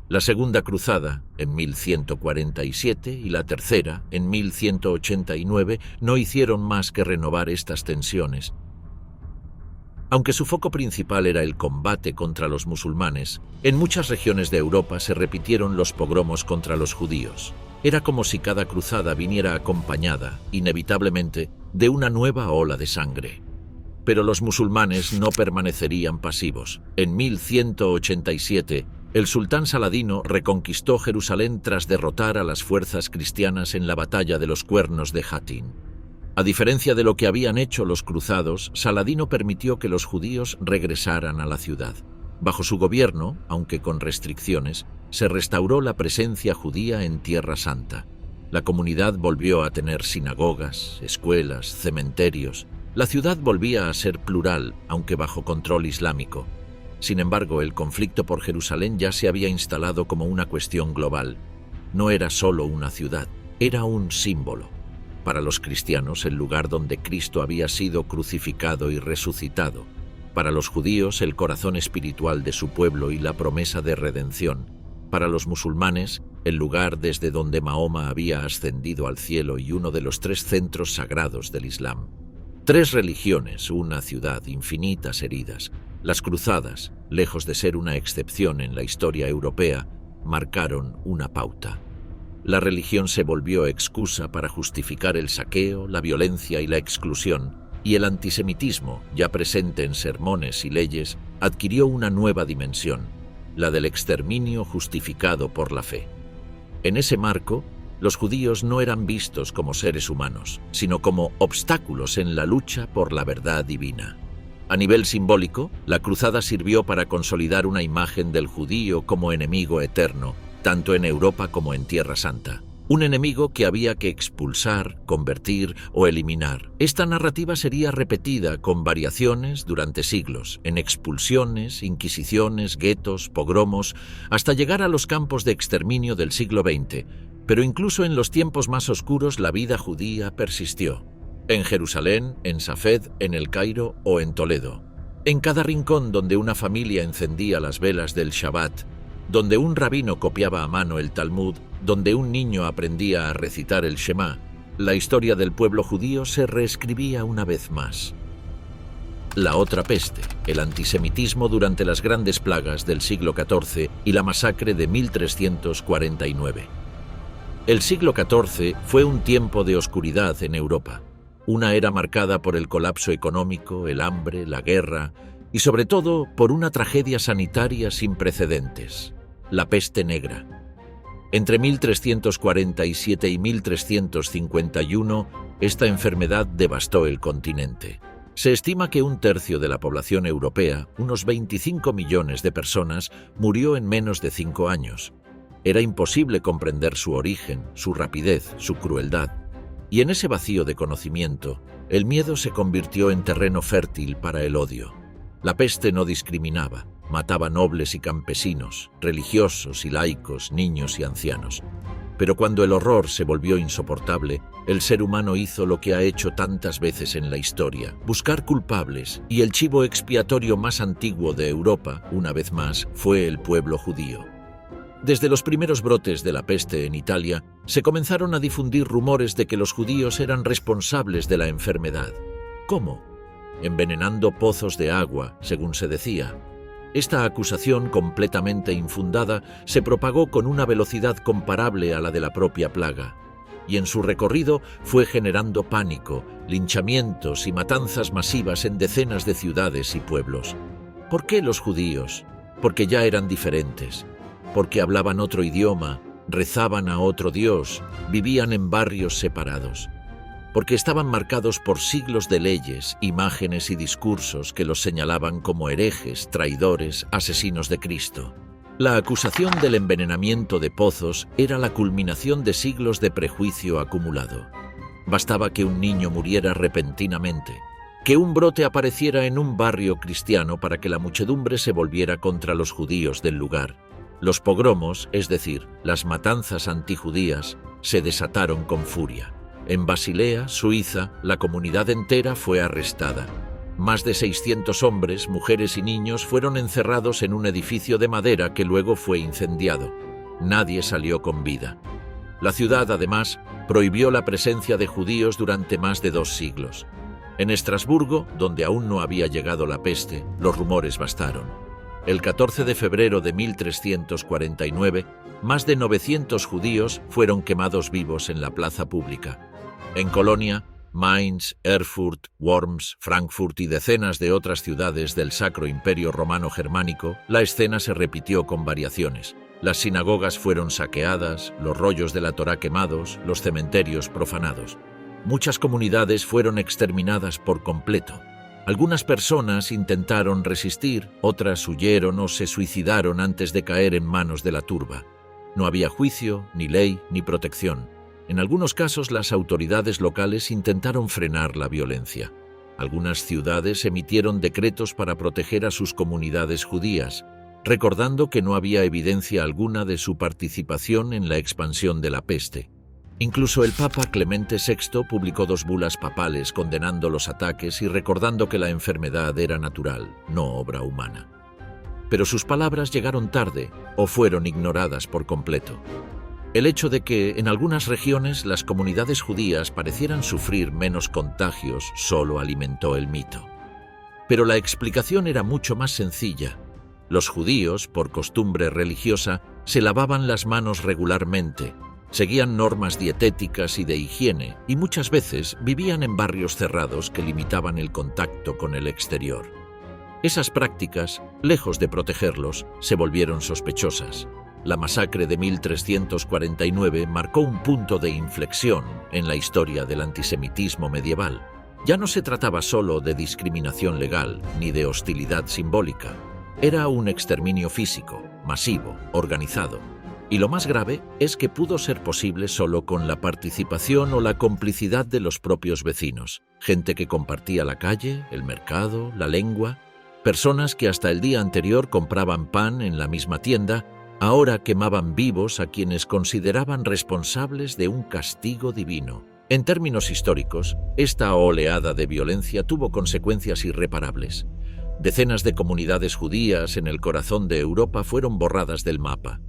La Segunda Cruzada, en 1147, y la Tercera, en 1189, no hicieron más que renovar estas tensiones. Aunque su foco principal era el combate contra los musulmanes, en muchas regiones de Europa se repitieron los pogromos contra los judíos. Era como si cada cruzada viniera acompañada, inevitablemente, de una nueva ola de sangre. Pero los musulmanes no permanecerían pasivos. En 1187, el sultán Saladino reconquistó Jerusalén tras derrotar a las fuerzas cristianas en la batalla de los Cuernos de Hattin. A diferencia de lo que habían hecho los cruzados, Saladino permitió que los judíos regresaran a la ciudad. Bajo su gobierno, aunque con restricciones, se restauró la presencia judía en Tierra Santa. La comunidad volvió a tener sinagogas, escuelas, cementerios. La ciudad volvía a ser plural, aunque bajo control islámico. Sin embargo, el conflicto por Jerusalén ya se había instalado como una cuestión global. No era solo una ciudad, era un símbolo. Para los cristianos, el lugar donde Cristo había sido crucificado y resucitado. Para los judíos, el corazón espiritual de su pueblo y la promesa de redención. Para los musulmanes, el lugar desde donde Mahoma había ascendido al cielo y uno de los 3 centros sagrados del Islam. 3 religiones, una ciudad, infinitas heridas. Las cruzadas, lejos de ser una excepción en la historia europea, marcaron una pauta. La religión se volvió excusa para justificar el saqueo, la violencia y la exclusión, y el antisemitismo, ya presente en sermones y leyes, adquirió una nueva dimensión, la del exterminio justificado por la fe. En ese marco, los judíos no eran vistos como seres humanos, sino como obstáculos en la lucha por la verdad divina. A nivel simbólico, la cruzada sirvió para consolidar una imagen del judío como enemigo eterno, tanto en Europa como en Tierra Santa. Un enemigo que había que expulsar, convertir o eliminar. Esta narrativa sería repetida con variaciones durante siglos, en expulsiones, inquisiciones, guetos, pogromos, hasta llegar a los campos de exterminio del siglo XX. Pero incluso en los tiempos más oscuros la vida judía persistió. En Jerusalén, en Safed, en El Cairo o en Toledo. En cada rincón donde una familia encendía las velas del Shabbat, donde un rabino copiaba a mano el Talmud, donde un niño aprendía a recitar el Shema, la historia del pueblo judío se reescribía una vez más. La otra peste, el antisemitismo durante las grandes plagas del siglo XIV y la masacre de 1349. El siglo XIV fue un tiempo de oscuridad en Europa. Una era marcada por el colapso económico, el hambre, la guerra y sobre todo por una tragedia sanitaria sin precedentes, la peste negra. Entre 1347 y 1351, esta enfermedad devastó el continente. Se estima que un tercio de la población europea, unos 25 millones de personas, murió en menos de 5 años. Era imposible comprender su origen, su rapidez, su crueldad. Y en ese vacío de conocimiento, el miedo se convirtió en terreno fértil para el odio. La peste no discriminaba, mataba nobles y campesinos, religiosos y laicos, niños y ancianos. Pero cuando el horror se volvió insoportable, el ser humano hizo lo que ha hecho tantas veces en la historia, buscar culpables, y el chivo expiatorio más antiguo de Europa, una vez más, fue el pueblo judío. Desde los primeros brotes de la peste en Italia, se comenzaron a difundir rumores de que los judíos eran responsables de la enfermedad. ¿Cómo? Envenenando pozos de agua, según se decía. Esta acusación, completamente infundada, se propagó con una velocidad comparable a la de la propia plaga, y en su recorrido fue generando pánico, linchamientos y matanzas masivas en decenas de ciudades y pueblos. ¿Por qué los judíos? Porque ya eran diferentes. Porque hablaban otro idioma, rezaban a otro Dios, vivían en barrios separados. Porque estaban marcados por siglos de leyes, imágenes y discursos que los señalaban como herejes, traidores, asesinos de Cristo. La acusación del envenenamiento de pozos era la culminación de siglos de prejuicio acumulado. Bastaba que un niño muriera repentinamente, que un brote apareciera en un barrio cristiano para que la muchedumbre se volviera contra los judíos del lugar. Los pogromos, es decir, las matanzas antijudías, se desataron con furia. En Basilea, Suiza, la comunidad entera fue arrestada. Más de 600 hombres, mujeres y niños fueron encerrados en un edificio de madera que luego fue incendiado. Nadie salió con vida. La ciudad, además, prohibió la presencia de judíos durante más de 2 siglos. En Estrasburgo, donde aún no había llegado la peste, los rumores bastaron. El 14 de febrero de 1349, más de 900 judíos fueron quemados vivos en la plaza pública. En Colonia, Mainz, Erfurt, Worms, Frankfurt y decenas de otras ciudades del Sacro Imperio Romano Germánico, la escena se repitió con variaciones. Las sinagogas fueron saqueadas, los rollos de la Torá quemados, los cementerios profanados. Muchas comunidades fueron exterminadas por completo. Algunas personas intentaron resistir, otras huyeron o se suicidaron antes de caer en manos de la turba. No había juicio, ni ley, ni protección. En algunos casos, las autoridades locales intentaron frenar la violencia. Algunas ciudades emitieron decretos para proteger a sus comunidades judías, recordando que no había evidencia alguna de su participación en la expansión de la peste. Incluso el Papa Clemente VI publicó 2 bulas papales condenando los ataques y recordando que la enfermedad era natural, no obra humana. Pero sus palabras llegaron tarde o fueron ignoradas por completo. El hecho de que en algunas regiones las comunidades judías parecieran sufrir menos contagios solo alimentó el mito. Pero la explicación era mucho más sencilla. Los judíos, por costumbre religiosa, se lavaban las manos regularmente, seguían normas dietéticas y de higiene y muchas veces vivían en barrios cerrados que limitaban el contacto con el exterior. Esas prácticas, lejos de protegerlos, se volvieron sospechosas. La masacre de 1349 marcó un punto de inflexión en la historia del antisemitismo medieval. Ya no se trataba solo de discriminación legal ni de hostilidad simbólica. Era un exterminio físico, masivo, organizado. Y lo más grave es que pudo ser posible solo con la participación o la complicidad de los propios vecinos. Gente que compartía la calle, el mercado, la lengua. Personas que hasta el día anterior compraban pan en la misma tienda, ahora quemaban vivos a quienes consideraban responsables de un castigo divino. En términos históricos, esta oleada de violencia tuvo consecuencias irreparables. Decenas de comunidades judías en el corazón de Europa fueron borradas del mapa.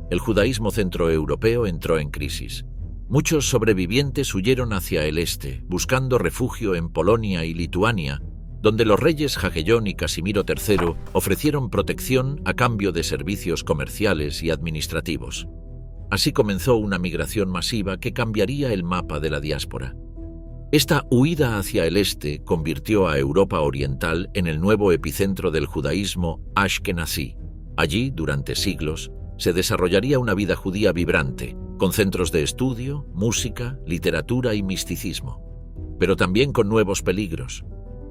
El judaísmo centroeuropeo entró en crisis. Muchos sobrevivientes huyeron hacia el este, buscando refugio en Polonia y Lituania, donde los reyes Jagellón y Casimiro III ofrecieron protección a cambio de servicios comerciales y administrativos. Así comenzó una migración masiva que cambiaría el mapa de la diáspora. Esta huida hacia el este convirtió a Europa Oriental en el nuevo epicentro del judaísmo ashkenazí. Allí, durante siglos, se desarrollaría una vida judía vibrante, con centros de estudio, música, literatura y misticismo. Pero también con nuevos peligros,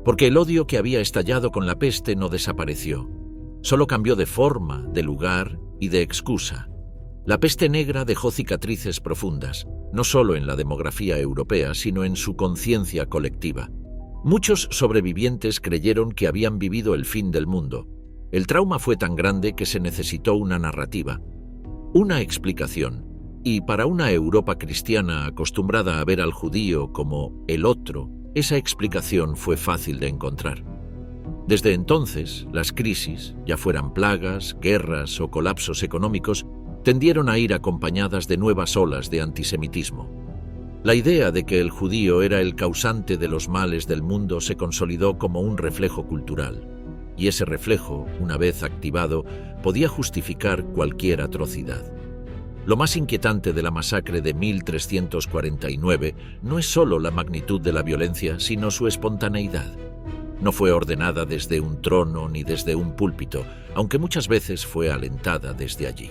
porque el odio que había estallado con la peste no desapareció. Solo cambió de forma, de lugar y de excusa. La peste negra dejó cicatrices profundas, no solo en la demografía europea, sino en su conciencia colectiva. Muchos sobrevivientes creyeron que habían vivido el fin del mundo. El trauma fue tan grande que se necesitó una narrativa, una explicación, y para una Europa cristiana acostumbrada a ver al judío como el otro, esa explicación fue fácil de encontrar. Desde entonces, las crisis, ya fueran plagas, guerras o colapsos económicos, tendieron a ir acompañadas de nuevas olas de antisemitismo. La idea de que el judío era el causante de los males del mundo se consolidó como un reflejo cultural, y ese reflejo, una vez activado, podía justificar cualquier atrocidad. Lo más inquietante de la masacre de 1349 no es solo la magnitud de la violencia, sino su espontaneidad. No fue ordenada desde un trono ni desde un púlpito, aunque muchas veces fue alentada desde allí.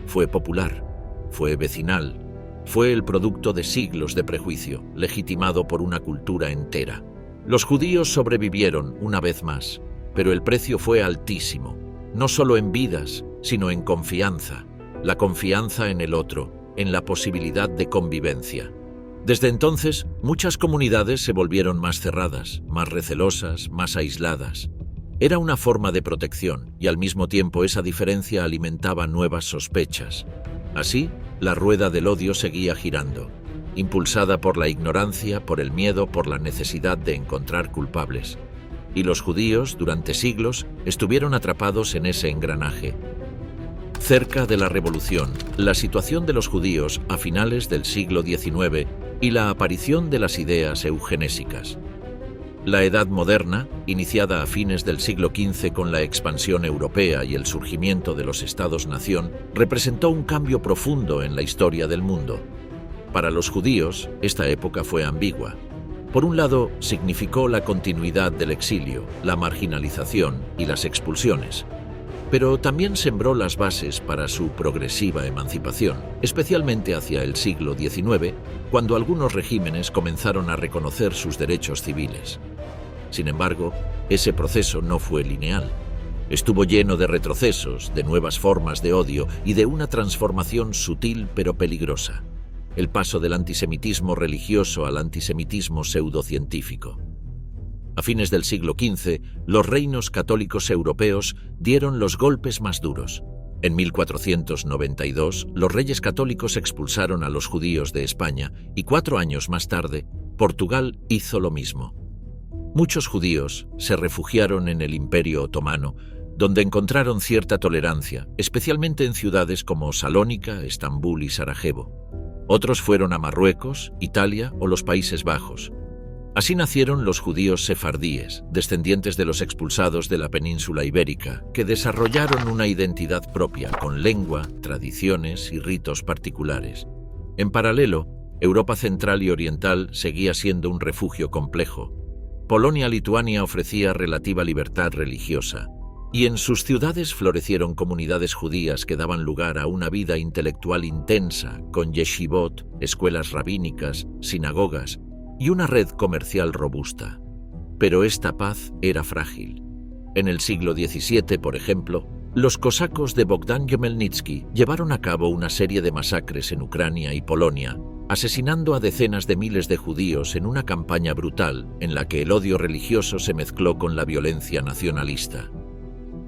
Fue popular, fue vecinal, fue el producto de siglos de prejuicio, legitimado por una cultura entera. Los judíos sobrevivieron una vez más, pero el precio fue altísimo, no solo en vidas, sino en confianza, la confianza en el otro, en la posibilidad de convivencia. Desde entonces, muchas comunidades se volvieron más cerradas, más recelosas, más aisladas. Era una forma de protección y al mismo tiempo esa diferencia alimentaba nuevas sospechas. Así, la rueda del odio seguía girando, impulsada por la ignorancia, por el miedo, por la necesidad de encontrar culpables. Y los judíos, durante siglos, estuvieron atrapados en ese engranaje. Cerca de la Revolución, la situación de los judíos a finales del siglo XIX y la aparición de las ideas eugenésicas. La Edad Moderna, iniciada a fines del siglo XV con la expansión europea y el surgimiento de los Estados-nación, representó un cambio profundo en la historia del mundo. Para los judíos, esta época fue ambigua. Por un lado, significó la continuidad del exilio, la marginalización y las expulsiones. Pero también sembró las bases para su progresiva emancipación, especialmente hacia el siglo XIX, cuando algunos regímenes comenzaron a reconocer sus derechos civiles. Sin embargo, ese proceso no fue lineal. Estuvo lleno de retrocesos, de nuevas formas de odio y de una transformación sutil pero peligrosa: el paso del antisemitismo religioso al antisemitismo pseudocientífico. A fines del siglo XV, los reinos católicos europeos dieron los golpes más duros. En 1492, los reyes católicos expulsaron a los judíos de España y 4 años más tarde, Portugal hizo lo mismo. Muchos judíos se refugiaron en el Imperio Otomano, donde encontraron cierta tolerancia, especialmente en ciudades como Salónica, Estambul y Sarajevo. Otros fueron a Marruecos, Italia o los Países Bajos. Así nacieron los judíos sefardíes, descendientes de los expulsados de la península ibérica, que desarrollaron una identidad propia, con lengua, tradiciones y ritos particulares. En paralelo, Europa central y oriental seguía siendo un refugio complejo. Polonia-Lituania ofrecía relativa libertad religiosa, y en sus ciudades florecieron comunidades judías que daban lugar a una vida intelectual intensa, con yeshivot, escuelas rabínicas, sinagogas y una red comercial robusta. Pero esta paz era frágil. En el siglo XVII, por ejemplo, los cosacos de Bogdan Khmelnytsky llevaron a cabo una serie de masacres en Ucrania y Polonia, asesinando a decenas de miles de judíos en una campaña brutal en la que el odio religioso se mezcló con la violencia nacionalista.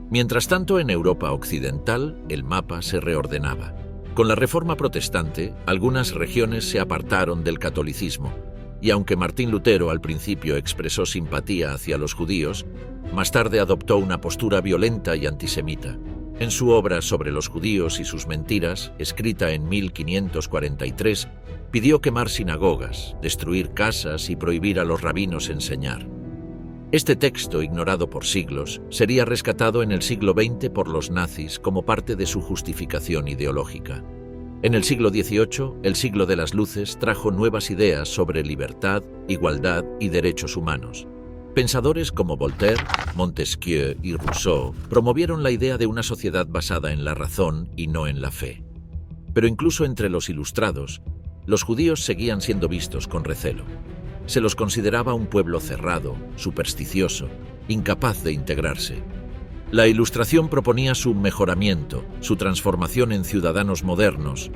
Mientras tanto, en Europa occidental, el mapa se reordenaba. Con la Reforma protestante, algunas regiones se apartaron del catolicismo, y aunque Martín Lutero al principio expresó simpatía hacia los judíos, más tarde adoptó una postura violenta y antisemita. En su obra sobre los judíos y sus mentiras, escrita en 1543, pidió quemar sinagogas, destruir casas y prohibir a los rabinos enseñar. Este texto, ignorado por siglos, sería rescatado en el siglo XX por los nazis como parte de su justificación ideológica. En el siglo XVIII, el siglo de las luces trajo nuevas ideas sobre libertad, igualdad y derechos humanos. Pensadores como Voltaire, Montesquieu y Rousseau promovieron la idea de una sociedad basada en la razón y no en la fe. Pero incluso entre los ilustrados, los judíos seguían siendo vistos con recelo. Se los consideraba un pueblo cerrado, supersticioso, incapaz de integrarse. La Ilustración proponía su mejoramiento, su transformación en ciudadanos modernos,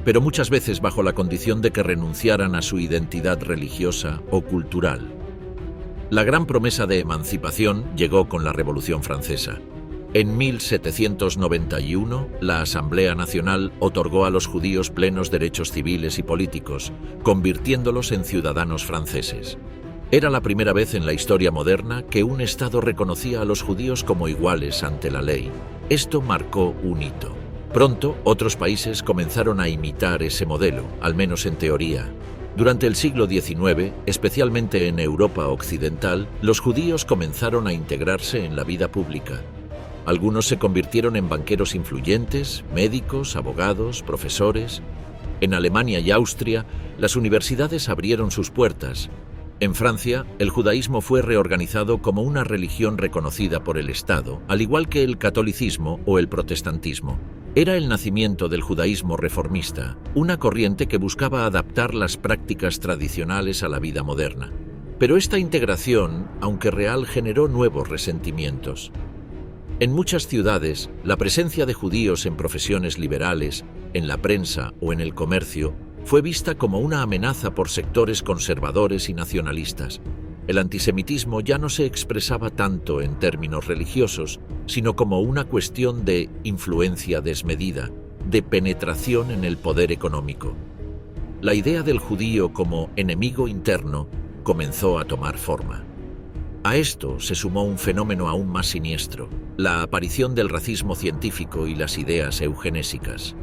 pero muchas veces bajo la condición de que renunciaran a su identidad religiosa o cultural. La gran promesa de emancipación llegó con la Revolución Francesa. En 1791, la Asamblea Nacional otorgó a los judíos plenos derechos civiles y políticos, convirtiéndolos en ciudadanos franceses. Era la primera vez en la historia moderna que un Estado reconocía a los judíos como iguales ante la ley. Esto marcó un hito. Pronto, otros países comenzaron a imitar ese modelo, al menos en teoría. Durante el siglo XIX, especialmente en Europa occidental, los judíos comenzaron a integrarse en la vida pública. Algunos se convirtieron en banqueros influyentes, médicos, abogados, profesores. En Alemania y Austria, las universidades abrieron sus puertas. En Francia, el judaísmo fue reorganizado como una religión reconocida por el Estado, al igual que el catolicismo o el protestantismo. Era el nacimiento del judaísmo reformista, una corriente que buscaba adaptar las prácticas tradicionales a la vida moderna. Pero esta integración, aunque real, generó nuevos resentimientos. En muchas ciudades, la presencia de judíos en profesiones liberales, en la prensa o en el comercio, fue vista como una amenaza por sectores conservadores y nacionalistas. El antisemitismo ya no se expresaba tanto en términos religiosos, sino como una cuestión de influencia desmedida, de penetración en el poder económico. La idea del judío como enemigo interno comenzó a tomar forma. A esto se sumó un fenómeno aún más siniestro, la aparición del racismo científico y las ideas eugenésicas.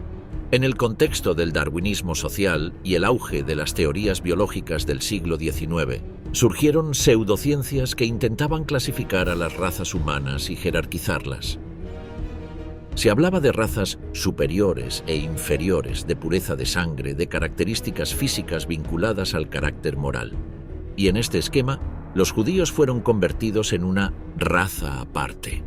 En el contexto del darwinismo social y el auge de las teorías biológicas del siglo XIX, surgieron pseudociencias que intentaban clasificar a las razas humanas y jerarquizarlas. Se hablaba de razas superiores e inferiores, de pureza de sangre, de características físicas vinculadas al carácter moral. Y en este esquema, los judíos fueron convertidos en una raza aparte.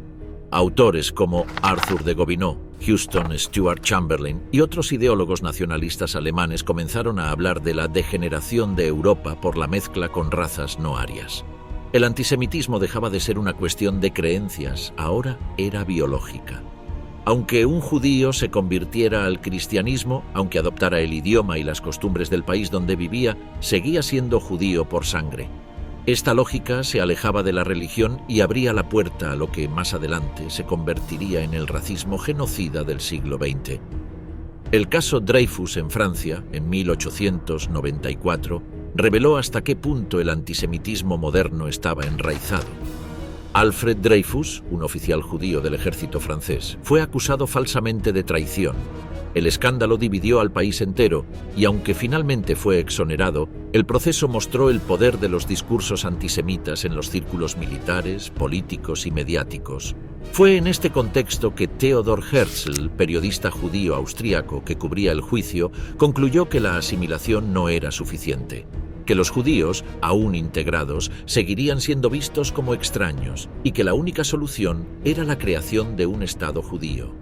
Autores como Arthur de Gobineau, Houston Stuart Chamberlain y otros ideólogos nacionalistas alemanes comenzaron a hablar de la degeneración de Europa por la mezcla con razas no arias. El antisemitismo dejaba de ser una cuestión de creencias, ahora era biológica. Aunque un judío se convirtiera al cristianismo, aunque adoptara el idioma y las costumbres del país donde vivía, seguía siendo judío por sangre. Esta lógica se alejaba de la religión y abría la puerta a lo que más adelante se convertiría en el racismo genocida del siglo XX. El caso Dreyfus en Francia, en 1894, reveló hasta qué punto el antisemitismo moderno estaba enraizado. Alfred Dreyfus, un oficial judío del ejército francés, fue acusado falsamente de traición. El escándalo dividió al país entero y, aunque finalmente fue exonerado, el proceso mostró el poder de los discursos antisemitas en los círculos militares, políticos y mediáticos. Fue en este contexto que Theodor Herzl, periodista judío austríaco que cubría el juicio, concluyó que la asimilación no era suficiente, que los judíos, aún integrados, seguirían siendo vistos como extraños y que la única solución era la creación de un Estado judío.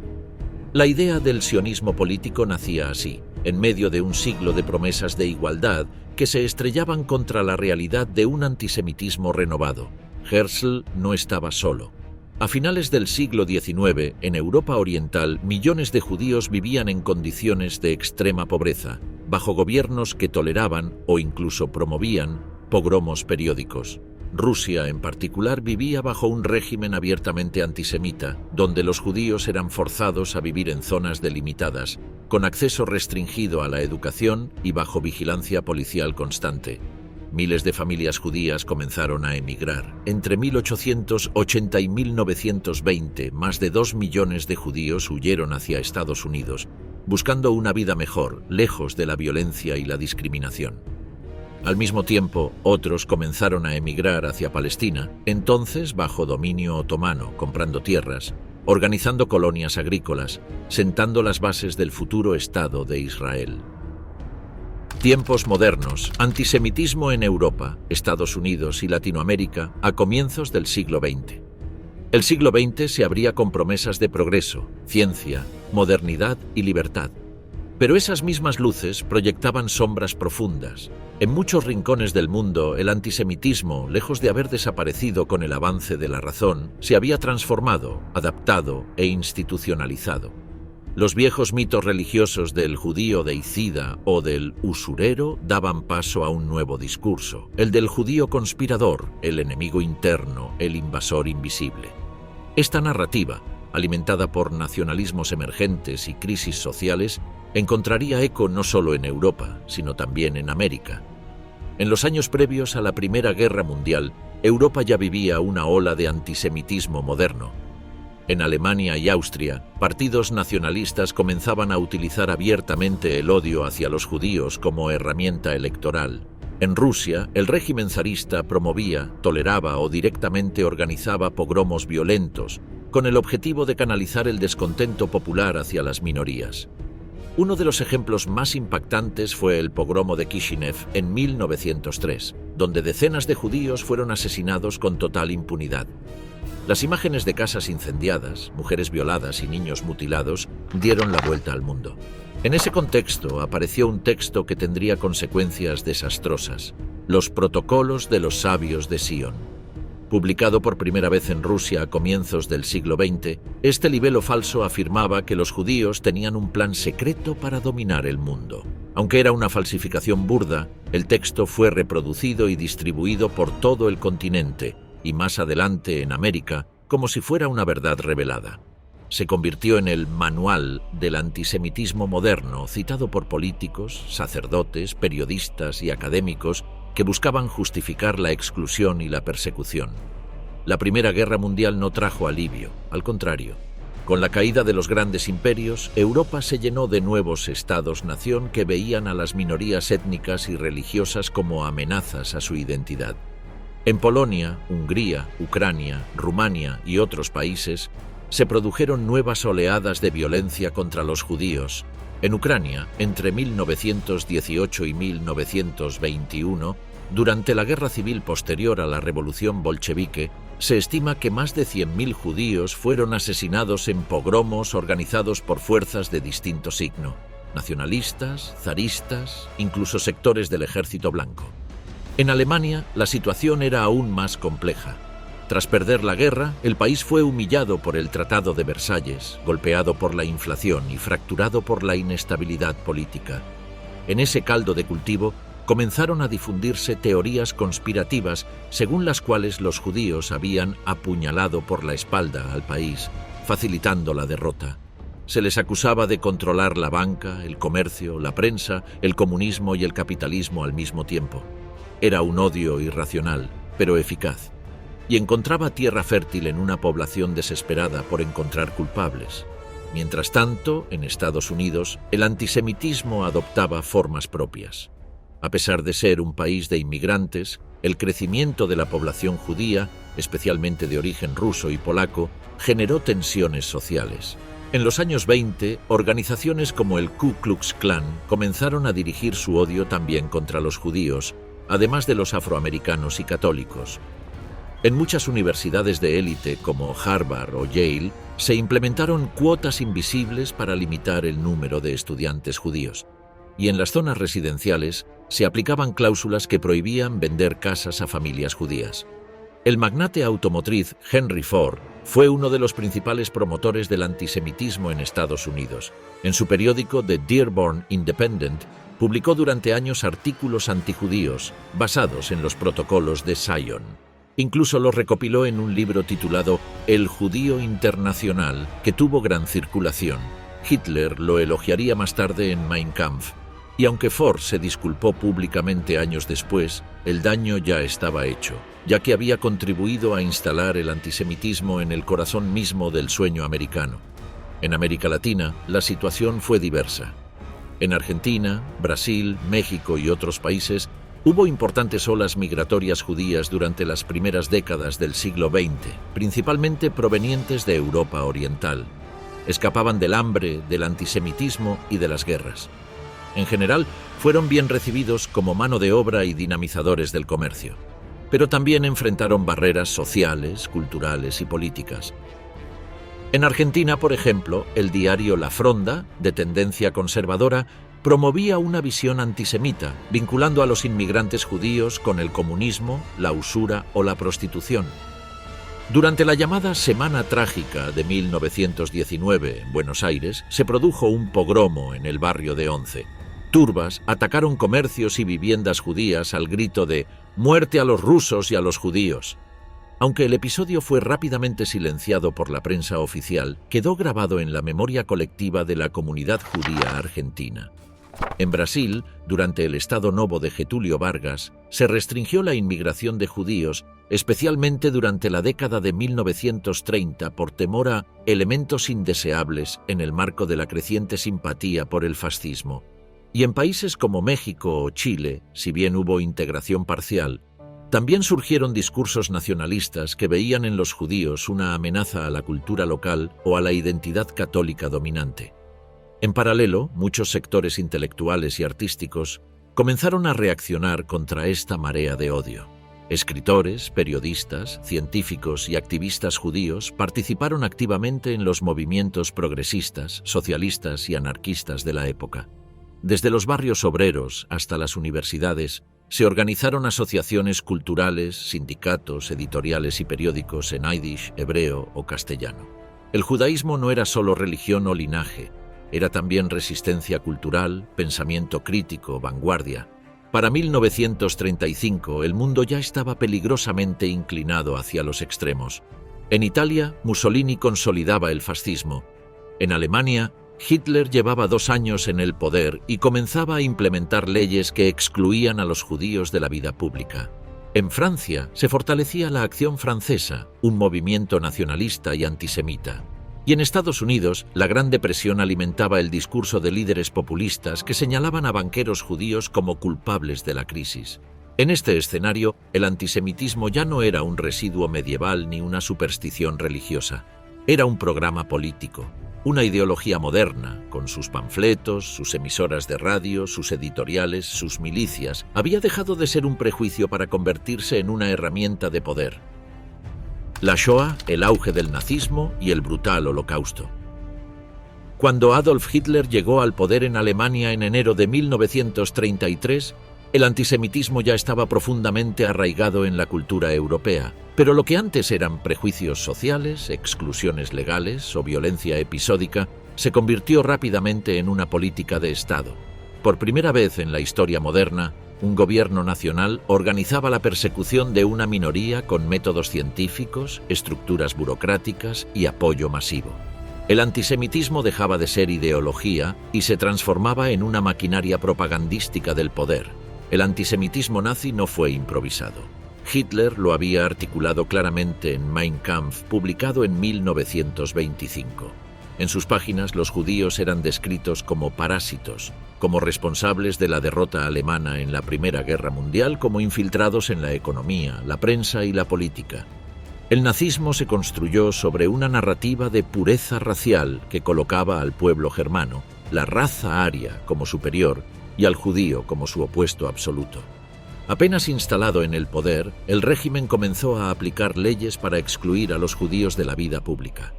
La idea del sionismo político nacía así, en medio de un siglo de promesas de igualdad que se estrellaban contra la realidad de un antisemitismo renovado. Herzl no estaba solo. A finales del siglo XIX, en Europa Oriental, millones de judíos vivían en condiciones de extrema pobreza, bajo gobiernos que toleraban o incluso promovían pogromos periódicos. Rusia, en particular, vivía bajo un régimen abiertamente antisemita, donde los judíos eran forzados a vivir en zonas delimitadas, con acceso restringido a la educación y bajo vigilancia policial constante. Miles de familias judías comenzaron a emigrar. Entre 1880 y 1920, más de 2 millones de judíos huyeron hacia Estados Unidos, buscando una vida mejor, lejos de la violencia y la discriminación. Al mismo tiempo, otros comenzaron a emigrar hacia Palestina, entonces bajo dominio otomano, comprando tierras, organizando colonias agrícolas, sentando las bases del futuro Estado de Israel. Tiempos modernos, antisemitismo en Europa, Estados Unidos y Latinoamérica a comienzos del siglo XX. El siglo XX se abría con promesas de progreso, ciencia, modernidad y libertad. Pero esas mismas luces proyectaban sombras profundas. En muchos rincones del mundo, el antisemitismo, lejos de haber desaparecido con el avance de la razón, se había transformado, adaptado e institucionalizado. Los viejos mitos religiosos del judío deicida o del usurero daban paso a un nuevo discurso, el del judío conspirador, el enemigo interno, el invasor invisible. Esta narrativa, alimentada por nacionalismos emergentes y crisis sociales, encontraría eco no solo en Europa, sino también en América. En los años previos a la Primera Guerra Mundial, Europa ya vivía una ola de antisemitismo moderno. En Alemania y Austria, partidos nacionalistas comenzaban a utilizar abiertamente el odio hacia los judíos como herramienta electoral. En Rusia, el régimen zarista promovía, toleraba o directamente organizaba pogromos violentos, con el objetivo de canalizar el descontento popular hacia las minorías. Uno de los ejemplos más impactantes fue el pogromo de Kishinev en 1903, donde decenas de judíos fueron asesinados con total impunidad. Las imágenes de casas incendiadas, mujeres violadas y niños mutilados dieron la vuelta al mundo. En ese contexto apareció un texto que tendría consecuencias desastrosas: Los protocolos de los sabios de Sion. Publicado por primera vez en Rusia a comienzos del siglo XX, este libelo falso afirmaba que los judíos tenían un plan secreto para dominar el mundo. Aunque era una falsificación burda, el texto fue reproducido y distribuido por todo el continente, y más adelante en América, como si fuera una verdad revelada. Se convirtió en el manual del antisemitismo moderno, citado por políticos, sacerdotes, periodistas y académicos que buscaban justificar la exclusión y la persecución. La Primera Guerra Mundial no trajo alivio, al contrario. Con la caída de los grandes imperios, Europa se llenó de nuevos estados-nación que veían a las minorías étnicas y religiosas como amenazas a su identidad. En Polonia, Hungría, Ucrania, Rumania y otros países, se produjeron nuevas oleadas de violencia contra los judíos. En Ucrania, entre 1918 y 1921, durante la guerra civil posterior a la revolución bolchevique, se estima que más de 100.000 judíos fueron asesinados en pogromos organizados por fuerzas de distinto signo: nacionalistas, zaristas, incluso sectores del Ejército Blanco. En Alemania, la situación era aún más compleja. Tras perder la guerra, el país fue humillado por el Tratado de Versalles, golpeado por la inflación y fracturado por la inestabilidad política. En ese caldo de cultivo, comenzaron a difundirse teorías conspirativas según las cuales los judíos habían apuñalado por la espalda al país, facilitando la derrota. Se les acusaba de controlar la banca, el comercio, la prensa, el comunismo y el capitalismo al mismo tiempo. Era un odio irracional, pero eficaz, y encontraba tierra fértil en una población desesperada por encontrar culpables. Mientras tanto, en Estados Unidos, el antisemitismo adoptaba formas propias. A pesar de ser un país de inmigrantes, el crecimiento de la población judía, especialmente de origen ruso y polaco, generó tensiones sociales. En los años 20, organizaciones como el Ku Klux Klan comenzaron a dirigir su odio también contra los judíos, además de los afroamericanos y católicos. En muchas universidades de élite como Harvard o Yale, se implementaron cuotas invisibles para limitar el número de estudiantes judíos. Y en las zonas residenciales se aplicaban cláusulas que prohibían vender casas a familias judías. El magnate automotriz Henry Ford fue uno de los principales promotores del antisemitismo en Estados Unidos. En su periódico The Dearborn Independent, publicó durante años artículos antijudíos basados en los protocolos de Zion. Incluso los recopiló en un libro titulado El judío internacional, que tuvo gran circulación. Hitler lo elogiaría más tarde en Mein Kampf. Y aunque Ford se disculpó públicamente años después, el daño ya estaba hecho, ya que había contribuido a instalar el antisemitismo en el corazón mismo del sueño americano. En América Latina, la situación fue diversa. En Argentina, Brasil, México y otros países, hubo importantes olas migratorias judías durante las primeras décadas del siglo XX, principalmente provenientes de Europa Oriental. Escapaban del hambre, del antisemitismo y de las guerras. En general, fueron bien recibidos como mano de obra y dinamizadores del comercio. Pero también enfrentaron barreras sociales, culturales y políticas. En Argentina, por ejemplo, el diario La Fronda, de tendencia conservadora, promovía una visión antisemita, vinculando a los inmigrantes judíos con el comunismo, la usura o la prostitución. Durante la llamada Semana Trágica de 1919 en Buenos Aires, se produjo un pogromo en el barrio de Once. Turbas atacaron comercios y viviendas judías al grito de «¡Muerte a los rusos y a los judíos!». Aunque el episodio fue rápidamente silenciado por la prensa oficial, quedó grabado en la memoria colectiva de la comunidad judía argentina. En Brasil, durante el Estado Novo de Getúlio Vargas, se restringió la inmigración de judíos, especialmente durante la década de 1930 por temor a elementos indeseables en el marco de la creciente simpatía por el fascismo. Y en países como México o Chile, si bien hubo integración parcial, también surgieron discursos nacionalistas que veían en los judíos una amenaza a la cultura local o a la identidad católica dominante. En paralelo, muchos sectores intelectuales y artísticos comenzaron a reaccionar contra esta marea de odio. Escritores, periodistas, científicos y activistas judíos participaron activamente en los movimientos progresistas, socialistas y anarquistas de la época. Desde los barrios obreros hasta las universidades, se organizaron asociaciones culturales, sindicatos, editoriales y periódicos en yiddish, hebreo o castellano. El judaísmo no era solo religión o linaje, era también resistencia cultural, pensamiento crítico, vanguardia. Para 1935, el mundo ya estaba peligrosamente inclinado hacia los extremos. En Italia, Mussolini consolidaba el fascismo. En Alemania, Hitler llevaba 2 años en el poder y comenzaba a implementar leyes que excluían a los judíos de la vida pública. En Francia se fortalecía la Acción Francesa, un movimiento nacionalista y antisemita. Y en Estados Unidos, la Gran Depresión alimentaba el discurso de líderes populistas que señalaban a banqueros judíos como culpables de la crisis. En este escenario, el antisemitismo ya no era un residuo medieval ni una superstición religiosa. Era un programa político. Una ideología moderna, con sus panfletos, sus emisoras de radio, sus editoriales, sus milicias, había dejado de ser un prejuicio para convertirse en una herramienta de poder. La Shoah, el auge del nazismo y el brutal Holocausto. Cuando Adolf Hitler llegó al poder en Alemania en enero de 1933, el antisemitismo ya estaba profundamente arraigado en la cultura europea, pero lo que antes eran prejuicios sociales, exclusiones legales o violencia episódica, se convirtió rápidamente en una política de Estado. Por primera vez en la historia moderna, un gobierno nacional organizaba la persecución de una minoría con métodos científicos, estructuras burocráticas y apoyo masivo. El antisemitismo dejaba de ser ideología y se transformaba en una maquinaria propagandística del poder. El antisemitismo nazi no fue improvisado. Hitler lo había articulado claramente en Mein Kampf, publicado en 1925. En sus páginas los judíos eran descritos como parásitos, como responsables de la derrota alemana en la Primera Guerra Mundial, como infiltrados en la economía, la prensa y la política. El nazismo se construyó sobre una narrativa de pureza racial que colocaba al pueblo germano, la raza aria, como superior y al judío como su opuesto absoluto. Apenas instalado en el poder, el régimen comenzó a aplicar leyes para excluir a los judíos de la vida pública.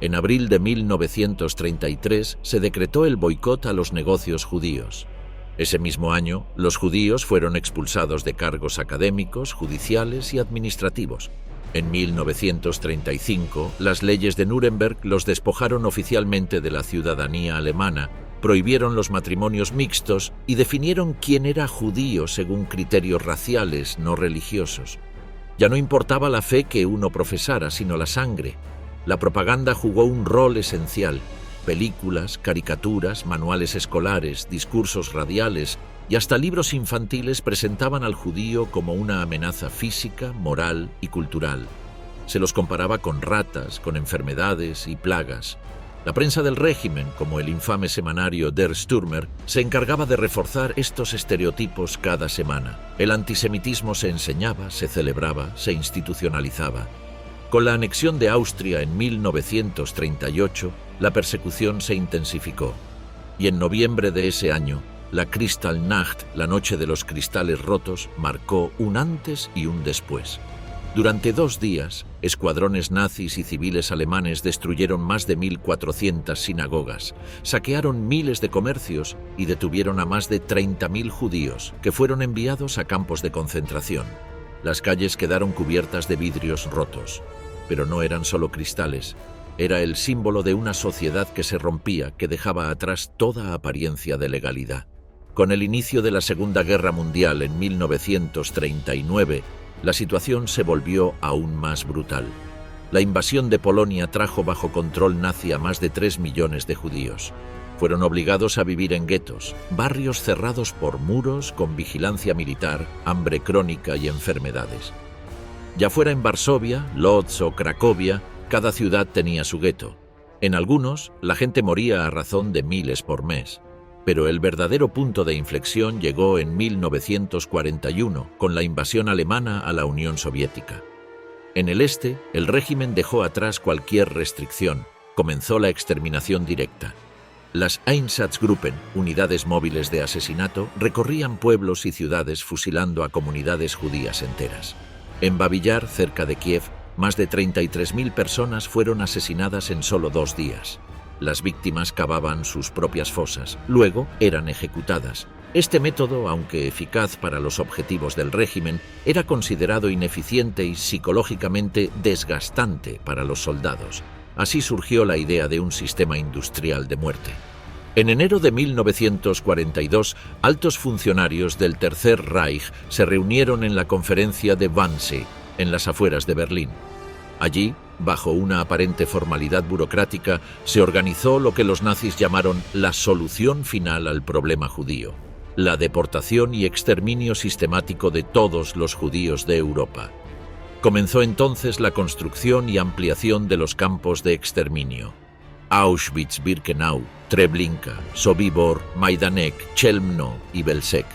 En abril de 1933 se decretó el boicot a los negocios judíos. Ese mismo año, los judíos fueron expulsados de cargos académicos, judiciales y administrativos. En 1935, las leyes de Nuremberg los despojaron oficialmente de la ciudadanía alemana, prohibieron los matrimonios mixtos y definieron quién era judío según criterios raciales, no religiosos. Ya no importaba la fe que uno profesara, sino la sangre. La propaganda jugó un rol esencial. Películas, caricaturas, manuales escolares, discursos radiales y hasta libros infantiles presentaban al judío como una amenaza física, moral y cultural. Se los comparaba con ratas, con enfermedades y plagas. La prensa del régimen, como el infame semanario Der Stürmer, se encargaba de reforzar estos estereotipos cada semana. El antisemitismo se enseñaba, se celebraba, se institucionalizaba. Con la anexión de Austria en 1938, la persecución se intensificó. Y en noviembre de ese año, la Kristallnacht, la noche de los cristales rotos, marcó un antes y un después. Durante 2 días, escuadrones nazis y civiles alemanes destruyeron más de 1.400 sinagogas, saquearon miles de comercios y detuvieron a más de 30.000 judíos, que fueron enviados a campos de concentración. Las calles quedaron cubiertas de vidrios rotos, pero no eran solo cristales. Era el símbolo de una sociedad que se rompía, que dejaba atrás toda apariencia de legalidad. Con el inicio de la Segunda Guerra Mundial en 1939, la situación se volvió aún más brutal. La invasión de Polonia trajo bajo control nazi a más de 3 millones de judíos. Fueron obligados a vivir en guetos, barrios cerrados por muros, con vigilancia militar, hambre crónica y enfermedades. Ya fuera en Varsovia, Lodz o Cracovia, cada ciudad tenía su gueto. En algunos, la gente moría a razón de miles por mes. Pero el verdadero punto de inflexión llegó en 1941, con la invasión alemana a la Unión Soviética. En el este, el régimen dejó atrás cualquier restricción. Comenzó la exterminación directa. Las Einsatzgruppen, unidades móviles de asesinato, recorrían pueblos y ciudades fusilando a comunidades judías enteras. En Babillar, cerca de Kiev, más de 33.000 personas fueron asesinadas en solo 2 días. Las víctimas cavaban sus propias fosas, luego eran ejecutadas. Este método, aunque eficaz para los objetivos del régimen, era considerado ineficiente y psicológicamente desgastante para los soldados. Así surgió la idea de un sistema industrial de muerte. En enero de 1942, altos funcionarios del Tercer Reich se reunieron en la conferencia de Wannsee, en las afueras de Berlín. Allí, bajo una aparente formalidad burocrática, se organizó lo que los nazis llamaron la solución final al problema judío: la deportación y exterminio sistemático de todos los judíos de Europa. Comenzó entonces la construcción y ampliación de los campos de exterminio. Auschwitz-Birkenau, Treblinka, Sobibor, Majdanek, Chelmno y Belzec.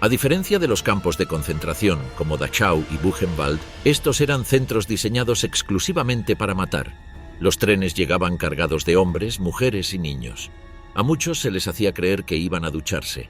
A diferencia de los campos de concentración, como Dachau y Buchenwald, estos eran centros diseñados exclusivamente para matar. Los trenes llegaban cargados de hombres, mujeres y niños. A muchos se les hacía creer que iban a ducharse.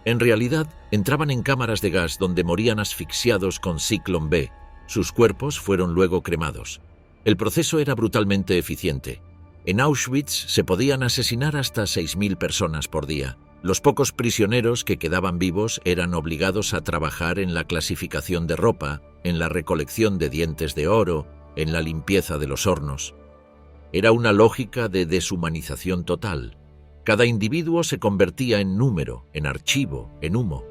En realidad, entraban en cámaras de gas donde morían asfixiados con Zyklon B. Sus cuerpos fueron luego cremados. El proceso era brutalmente eficiente. En Auschwitz se podían asesinar hasta 6.000 personas por día. Los pocos prisioneros que quedaban vivos eran obligados a trabajar en la clasificación de ropa, en la recolección de dientes de oro, en la limpieza de los hornos. Era una lógica de deshumanización total. Cada individuo se convertía en número, en archivo, en humo.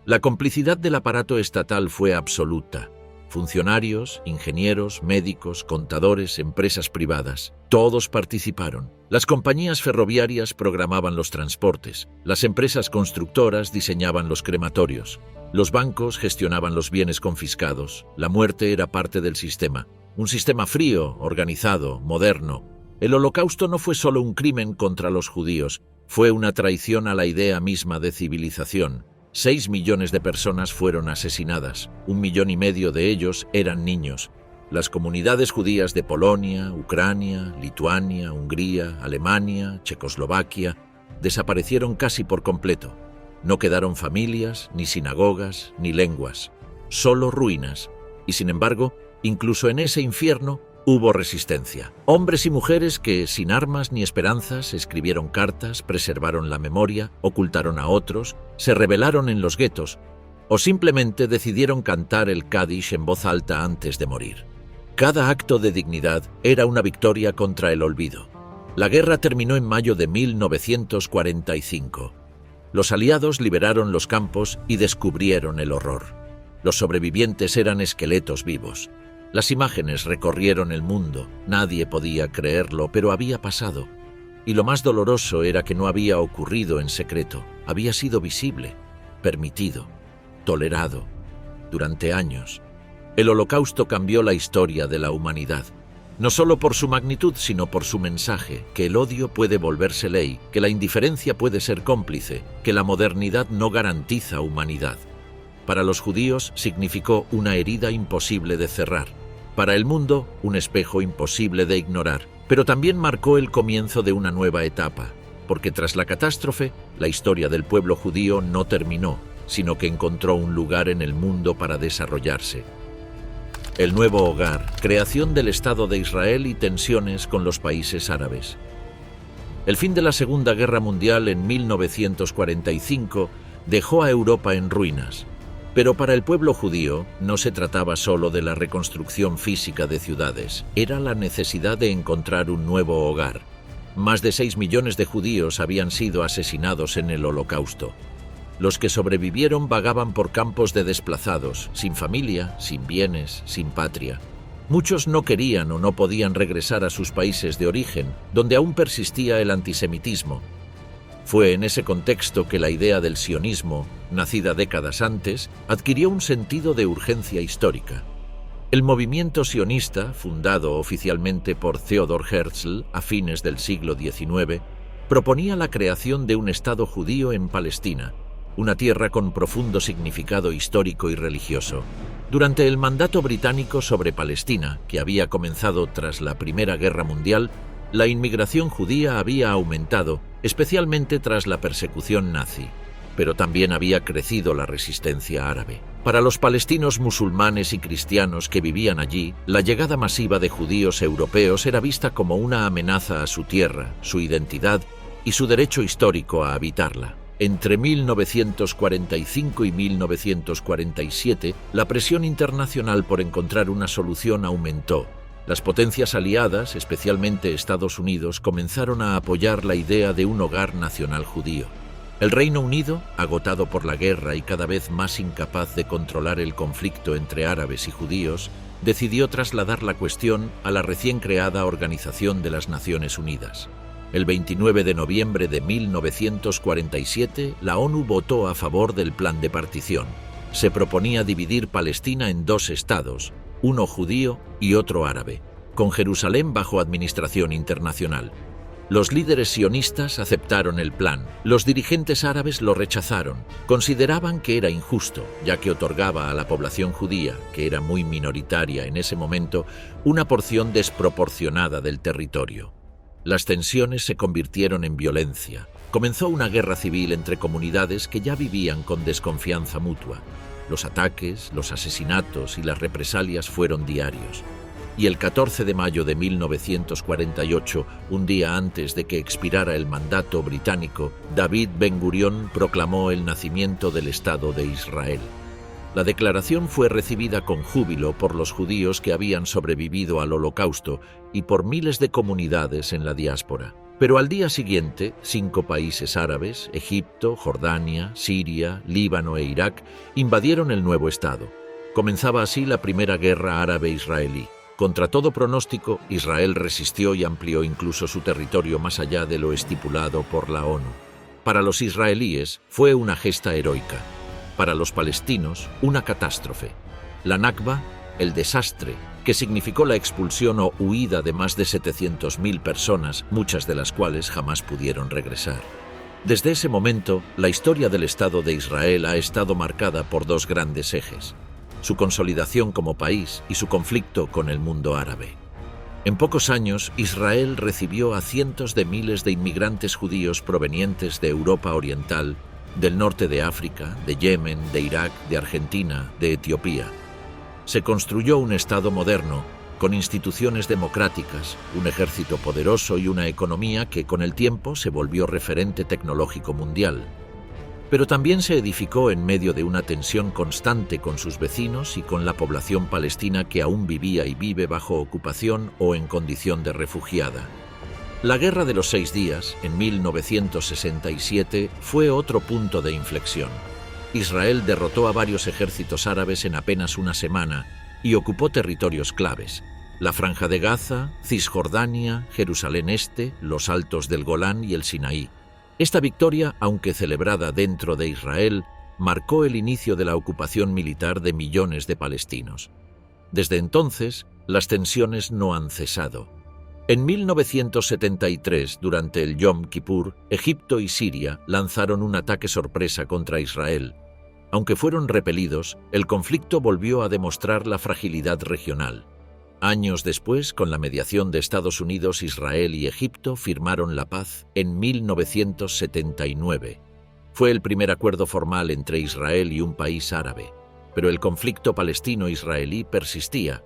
La complicidad del aparato estatal fue absoluta. Funcionarios, ingenieros, médicos, contadores, empresas privadas, todos participaron. Las compañías ferroviarias programaban los transportes, las empresas constructoras diseñaban los crematorios, los bancos gestionaban los bienes confiscados. La muerte era parte del sistema, un sistema frío, organizado, moderno. El Holocausto no fue solo un crimen contra los judíos, fue una traición a la idea misma de civilización. 6 millones de personas fueron asesinadas, 1,5 millones de ellos eran niños. Las comunidades judías de Polonia, Ucrania, Lituania, Hungría, Alemania, Checoslovaquia desaparecieron casi por completo. No quedaron familias, ni sinagogas, ni lenguas, solo ruinas. Y sin embargo, incluso en ese infierno hubo resistencia. Hombres y mujeres que, sin armas ni esperanzas, escribieron cartas, preservaron la memoria, ocultaron a otros, se rebelaron en los guetos o simplemente decidieron cantar el Kaddish en voz alta antes de morir. Cada acto de dignidad era una victoria contra el olvido. La guerra terminó en mayo de 1945. Los aliados liberaron los campos y descubrieron el horror. Los sobrevivientes eran esqueletos vivos. Las imágenes recorrieron el mundo. Nadie podía creerlo, pero había pasado. Y lo más doloroso era que no había ocurrido en secreto. Había sido visible, permitido, tolerado, durante años. El Holocausto cambió la historia de la humanidad. No solo por su magnitud, sino por su mensaje, que el odio puede volverse ley, que la indiferencia puede ser cómplice, que la modernidad no garantiza humanidad. Para los judíos significó una herida imposible de cerrar. Para el mundo, un espejo imposible de ignorar. Pero también marcó el comienzo de una nueva etapa, porque tras la catástrofe, la historia del pueblo judío no terminó, sino que encontró un lugar en el mundo para desarrollarse. El nuevo hogar, creación del Estado de Israel y tensiones con los países árabes. El fin de la Segunda Guerra Mundial en 1945 dejó a Europa en ruinas. Pero para el pueblo judío no se trataba solo de la reconstrucción física de ciudades, era la necesidad de encontrar un nuevo hogar. Más de 6 millones de judíos habían sido asesinados en el Holocausto. Los que sobrevivieron vagaban por campos de desplazados, sin familia, sin bienes, sin patria. Muchos no querían o no podían regresar a sus países de origen, donde aún persistía el antisemitismo. Fue en ese contexto que la idea del sionismo, nacida décadas antes, adquirió un sentido de urgencia histórica. El movimiento sionista, fundado oficialmente por Theodor Herzl a fines del siglo XIX, proponía la creación de un Estado judío en Palestina, una tierra con profundo significado histórico y religioso. Durante el mandato británico sobre Palestina, que había comenzado tras la Primera Guerra Mundial, la inmigración judía había aumentado, especialmente tras la persecución nazi, pero también había crecido la resistencia árabe. Para los palestinos musulmanes y cristianos que vivían allí, la llegada masiva de judíos europeos era vista como una amenaza a su tierra, su identidad y su derecho histórico a habitarla. Entre 1945 y 1947, la presión internacional por encontrar una solución aumentó. Las potencias aliadas, especialmente Estados Unidos, comenzaron a apoyar la idea de un hogar nacional judío. El Reino Unido, agotado por la guerra y cada vez más incapaz de controlar el conflicto entre árabes y judíos, decidió trasladar la cuestión a la recién creada Organización de las Naciones Unidas. El 29 de noviembre de 1947, la ONU votó a favor del plan de partición. Se proponía dividir Palestina en 2 estados, uno judío y otro árabe, con Jerusalén bajo administración internacional. Los líderes sionistas aceptaron el plan. Los dirigentes árabes lo rechazaron. Consideraban que era injusto, ya que otorgaba a la población judía, que era muy minoritaria en ese momento, una porción desproporcionada del territorio. Las tensiones se convirtieron en violencia. Comenzó una guerra civil entre comunidades que ya vivían con desconfianza mutua. Los ataques, los asesinatos y las represalias fueron diarios. Y el 14 de mayo de 1948, un día antes de que expirara el mandato británico, David Ben-Gurión proclamó el nacimiento del Estado de Israel. La declaración fue recibida con júbilo por los judíos que habían sobrevivido al Holocausto y por miles de comunidades en la diáspora. Pero al día siguiente, 5 países árabes, Egipto, Jordania, Siria, Líbano e Irak, invadieron el nuevo Estado. Comenzaba así la primera guerra árabe-israelí. Contra todo pronóstico, Israel resistió y amplió incluso su territorio más allá de lo estipulado por la ONU. Para los israelíes fue una gesta heroica. Para los palestinos, una catástrofe. La Nakba, el desastre, que significó la expulsión o huida de más de 700.000 personas, muchas de las cuales jamás pudieron regresar. Desde ese momento, la historia del Estado de Israel ha estado marcada por dos grandes ejes: su consolidación como país y su conflicto con el mundo árabe. En pocos años, Israel recibió a cientos de miles de inmigrantes judíos provenientes de Europa Oriental, del norte de África, de Yemen, de Irak, de Argentina, de Etiopía. Se construyó un Estado moderno, con instituciones democráticas, un ejército poderoso y una economía que con el tiempo se volvió referente tecnológico mundial. Pero también se edificó en medio de una tensión constante con sus vecinos y con la población palestina que aún vivía y vive bajo ocupación o en condición de refugiada. La Guerra de los 6 Días, en 1967, fue otro punto de inflexión. Israel derrotó a varios ejércitos árabes en apenas una semana y ocupó territorios claves: la Franja de Gaza, Cisjordania, Jerusalén Este, los Altos del Golán y el Sinaí. Esta victoria, aunque celebrada dentro de Israel, marcó el inicio de la ocupación militar de millones de palestinos. Desde entonces, las tensiones no han cesado. En 1973, durante el Yom Kippur, Egipto y Siria lanzaron un ataque sorpresa contra Israel. Aunque fueron repelidos, el conflicto volvió a demostrar la fragilidad regional. Años después, con la mediación de Estados Unidos, Israel y Egipto firmaron la paz en 1979. Fue el primer acuerdo formal entre Israel y un país árabe, pero el conflicto palestino-israelí persistía.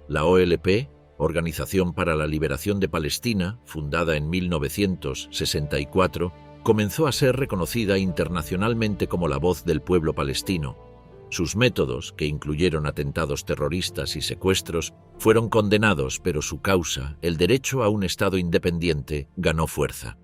La OLP, Organización para la Liberación de Palestina, fundada en 1964, comenzó a ser reconocida internacionalmente como la voz del pueblo palestino. Sus métodos, que incluyeron atentados terroristas y secuestros, fueron condenados, pero su causa, el derecho a un Estado independiente, ganó fuerza.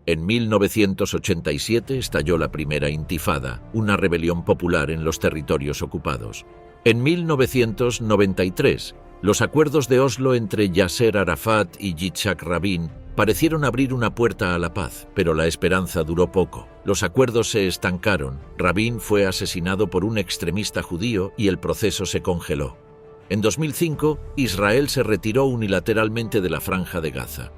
En 1987 estalló la primera Intifada, una rebelión popular en los territorios ocupados. En 1993, los acuerdos de Oslo entre Yasser Arafat y Yitzhak Rabin parecieron abrir una puerta a la paz, pero la esperanza duró poco. Los acuerdos se estancaron, Rabin fue asesinado por un extremista judío y el proceso se congeló. En 2005, Israel se retiró unilateralmente de la Franja de Gaza.